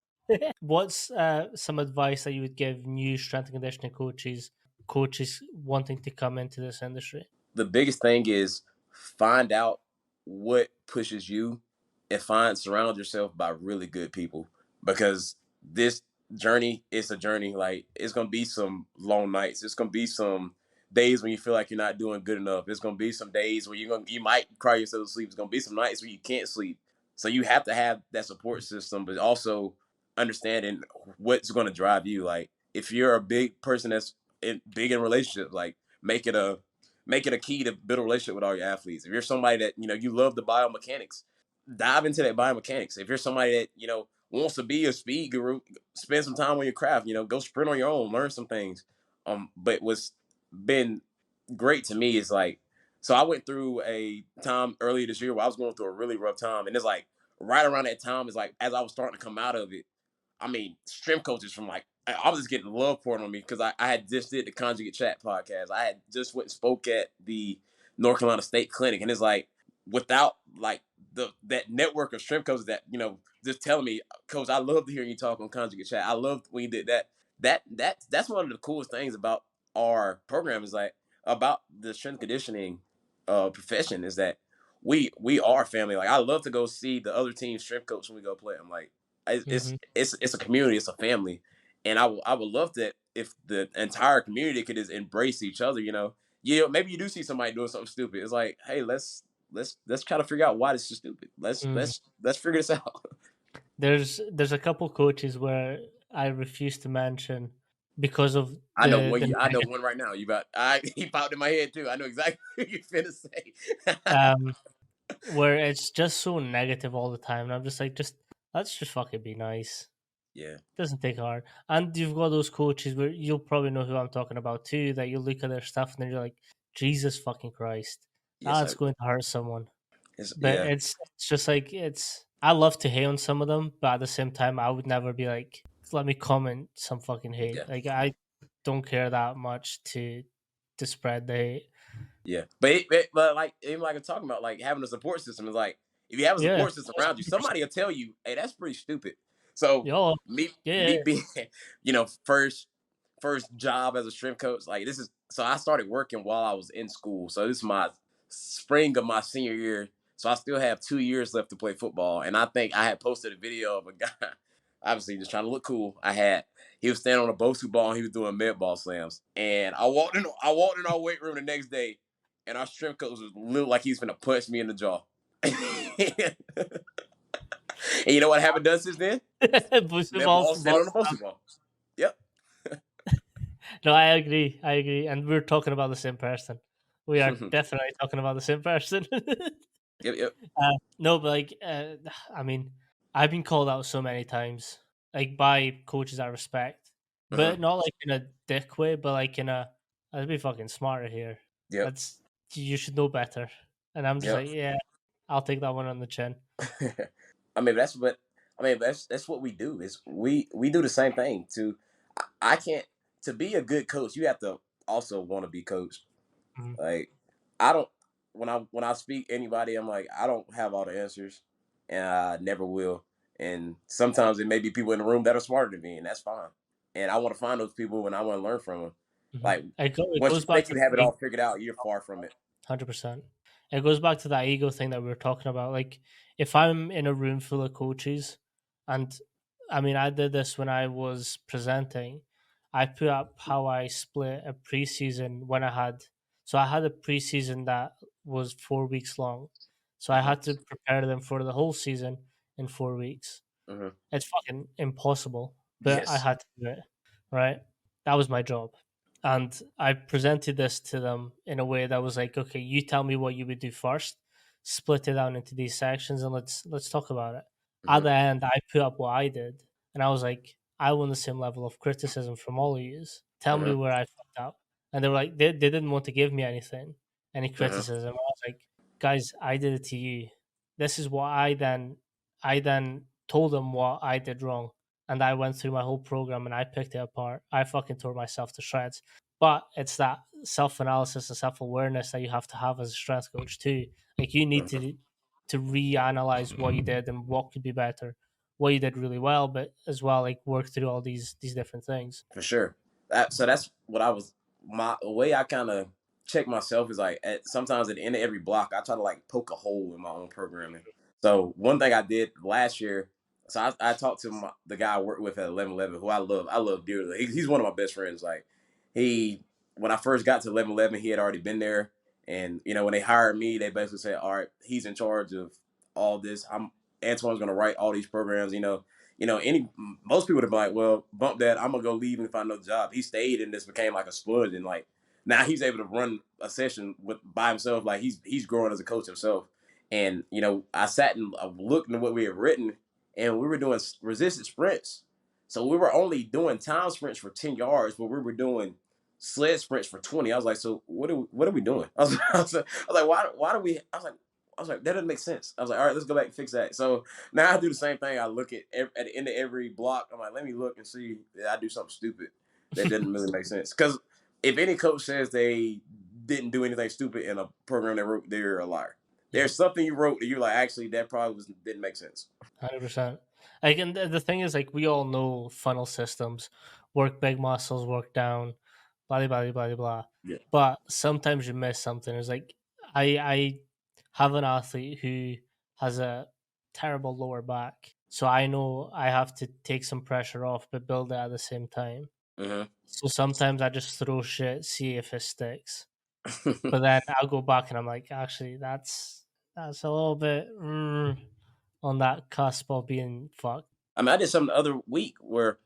What's some advice that you would give new strength and conditioning coaches wanting to come into this industry? The biggest thing is find out what pushes you and surround yourself by really good people because this journey is a journey. Like it's gonna be some long nights. It's gonna be some days when you feel like you're not doing good enough. It's gonna be some days where you might cry yourself to sleep. It's gonna be some nights where you can't sleep. So you have to have that support system, but also understanding what's gonna drive you. Like if you're a big person that's big in relationships, like make it a key to build a relationship with all your athletes. If you're somebody that you love the biomechanics, dive into that biomechanics. If you're somebody that wants to be a speed guru, spend some time on your craft. Go sprint on your own, learn some things. But what's been great to me is like, so I went through a time earlier this year where I was going through a really rough time, and it's like right around that time is like as I was starting to come out of it. I mean, strength coaches from like I was just getting love poured on me because I had just did the Conjugate Chat podcast. I had just went and spoke at the North Carolina State Clinic, and it's like without like that network of strength coaches that just telling me, Coach, I love to hear you talk on Conjugate Chat. I loved when you did that. That's one of the coolest things about our program is like about the strength conditioning profession is that we are family. Like I love to go see the other team's strength coach when we go play. I'm like Hmm. it's a community, it's a family, and I would love that if the entire community could just embrace each other. Maybe you do see somebody doing something stupid. It's like, hey, let's try to figure out why this is stupid. Let's figure this out. There's a couple coaches where I refuse to mention because of I know I know the one right now. He popped in my head too. I know exactly what you're finna say. um where it's just so negative all the time, and I'm just like, just let's just fucking be nice. Yeah. Doesn't take hard. And you've got those coaches where you'll probably know who I'm talking about too, that you look at their stuff and then you're like, Jesus fucking Christ, Yes, that's going to hurt someone. But yeah. it's just like it's. I love to hate on some of them, but at the same time, I would never be like, let me comment some fucking hate. Yeah. Like I don't care that much to spread the hate. Yeah, but like even like I'm talking about, like having a support system is like If you have a Yeah, support system around you, somebody will tell you, "Hey, that's pretty stupid." So yeah, me yeah, being, first job as a strength coach, like this is so I started working while I was in school. So this is my spring of my senior year. So I still have 2 years left to play football. And I think I had posted a video of a guy, obviously just trying to look cool. He was standing on a Bosu ball and he was doing med ball slams. And I walked in our weight room the next day, and our strength coach was looked like he's gonna punch me in the jaw. And you know what I haven't done since then? Booster Med ball, balls, stand on balls. the Bosu ball. Yep. No, I agree. I agree, and we're talking about the same person. We are definitely talking about the same person. Yep, yep. No, but like, I mean, I've been called out so many times, like by coaches I respect, Uh-huh. but not like in a dick way, but like in a, let's be fucking smarter here. Yep. That's you should know better. And I'm just Yep. like, yeah, I'll take that one on the chin. I mean, that's what we do. Is we do the same thing. I can't to be a good coach. You have to also want to be coached. Mhm. Like I don't when I speak anybody, I'm like I don't have all the answers, and I never will. And sometimes it may be people in the room that are smarter than me, and that's fine. And I want to find those people, and I want to learn from them. Mhm. Like It once goes you back think to you have it the all figured out, you're far from it. 100%. It goes back to that ego thing that we were talking about. Like, if I'm in a room full of coaches, and I mean, I did this when I was presenting, I put up how I split a preseason when I had, so I had a preseason that was 4 weeks long. So I Hmm. had to prepare them for the whole season in 4 weeks. Hmm. It's fucking impossible, but I Yes. had to do it, right? That was my job. And I presented this to them in a way that was like, okay, you tell me what you would do first, split it down into these sections, and let's talk about it. At Hmm. the end, I put up what I did, and I was like, I want the same level of criticism from all of you. Tell me Hmm. where I fucked up. And they were like, they didn't want to give me anything, any Hmm. criticism. I was like, guys, I did it to you. This is what I then told them what I did wrong, and I went through my whole program and I picked it apart. I fucking tore myself to shreds. But it's that self analysis and self awareness that you have to have as a strength coach too. Like you need Hmm. to reanalyze what you did and what could be better, what you did really well, but as well like work through all these different things. For sure. So that's what I was. My way I kind of check myself is like sometimes at the end of every block, I try to like poke a hole in my own programming. So one thing I did last year, so I talked to the guy I worked with at 1111, who I love dearly. He's one of my best friends. Like he, when I first got to 1111, he had already been there, and when they hired me, they basically said, "All right, he's in charge of all this. Antwan's going to write all these programs." Any most people would have been like, well, bump that. I'm gonna go leave and find another job. He stayed and this became like a sponge, and like now he's able to run a session by himself. Like he's growing as a coach himself. And I sat and looked at what we had written, and we were doing resisted sprints. So we were only doing time sprints for 10 yards, but we were doing sled sprints for 20. I was like, so what are we doing? I was like, why do we? I was like, that doesn't make sense. I was like, all right, let's go back and fix that. So now I do the same thing. I look at the end of every block. I'm like, let me look and see that I do something stupid that doesn't really make sense. Because if any coach says they didn't do anything stupid in a program they wrote, they're a liar. Mhm. There's something you wrote that you're like, actually, that probably didn't make sense. 100%. Like, and the thing is, like, we all know funnel systems work big muscles, work down, blah, blah, blah, blah, blah. Yeah. But sometimes you miss something. It's like, I have an athlete who has a terrible lower back. So I know I have to take some pressure off, but build it at the same time. Hmm. So sometimes I just throw shit, see if it sticks. But then I'll go back and I'm like, actually, that's a little bit on that cusp of being fucked. I mean, I did something the other week where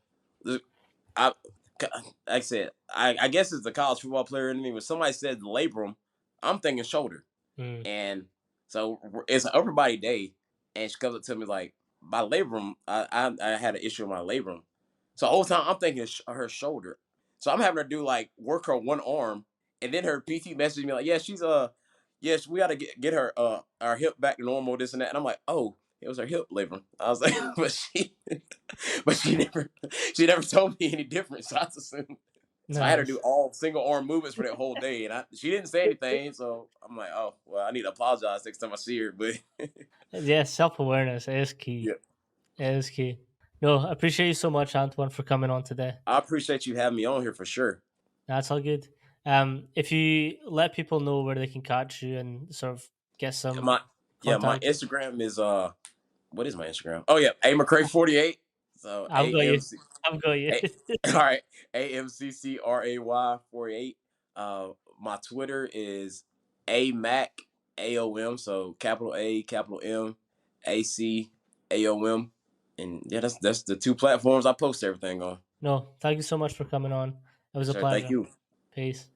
I, like I said, I guess it's the college football player in me. When somebody said labrum, I'm thinking shoulder. Mm. And so it's an upper body day, and she comes up to me like, my labrum, I had an issue with my labrum. So the whole time I'm thinking it's her shoulder. So I'm having her do like work her one arm, and then her PT messaged me like, yeah, yes, we got to get her our hip back to normal, this and that. And I'm like, oh, it was her hip labrum. I was like, but she never told me any different. So I just assumed. So I had her do Nice. all single arm movements for that whole day, and she didn't say anything. So I'm like, oh well, I need to apologize next time I see her. But Yeah, self awareness is key. yeah, It is key. No, I appreciate you so much, Antwan, for coming on today. I appreciate you having me on here for sure. That's all good. If you let people know where they can catch you and sort of get some My my contact, Instagram is what is my Instagram? Oh yeah, A McCray 48. So I've got you. AMC. I've got you. All right, AMCCRAY 48. My Twitter is AMAC AOM. So capital A, capital M, ACAOM. And yeah, that's the two platforms I post everything on. No, thank you so much for coming on. It was a Sure, thank pleasure. you. Peace.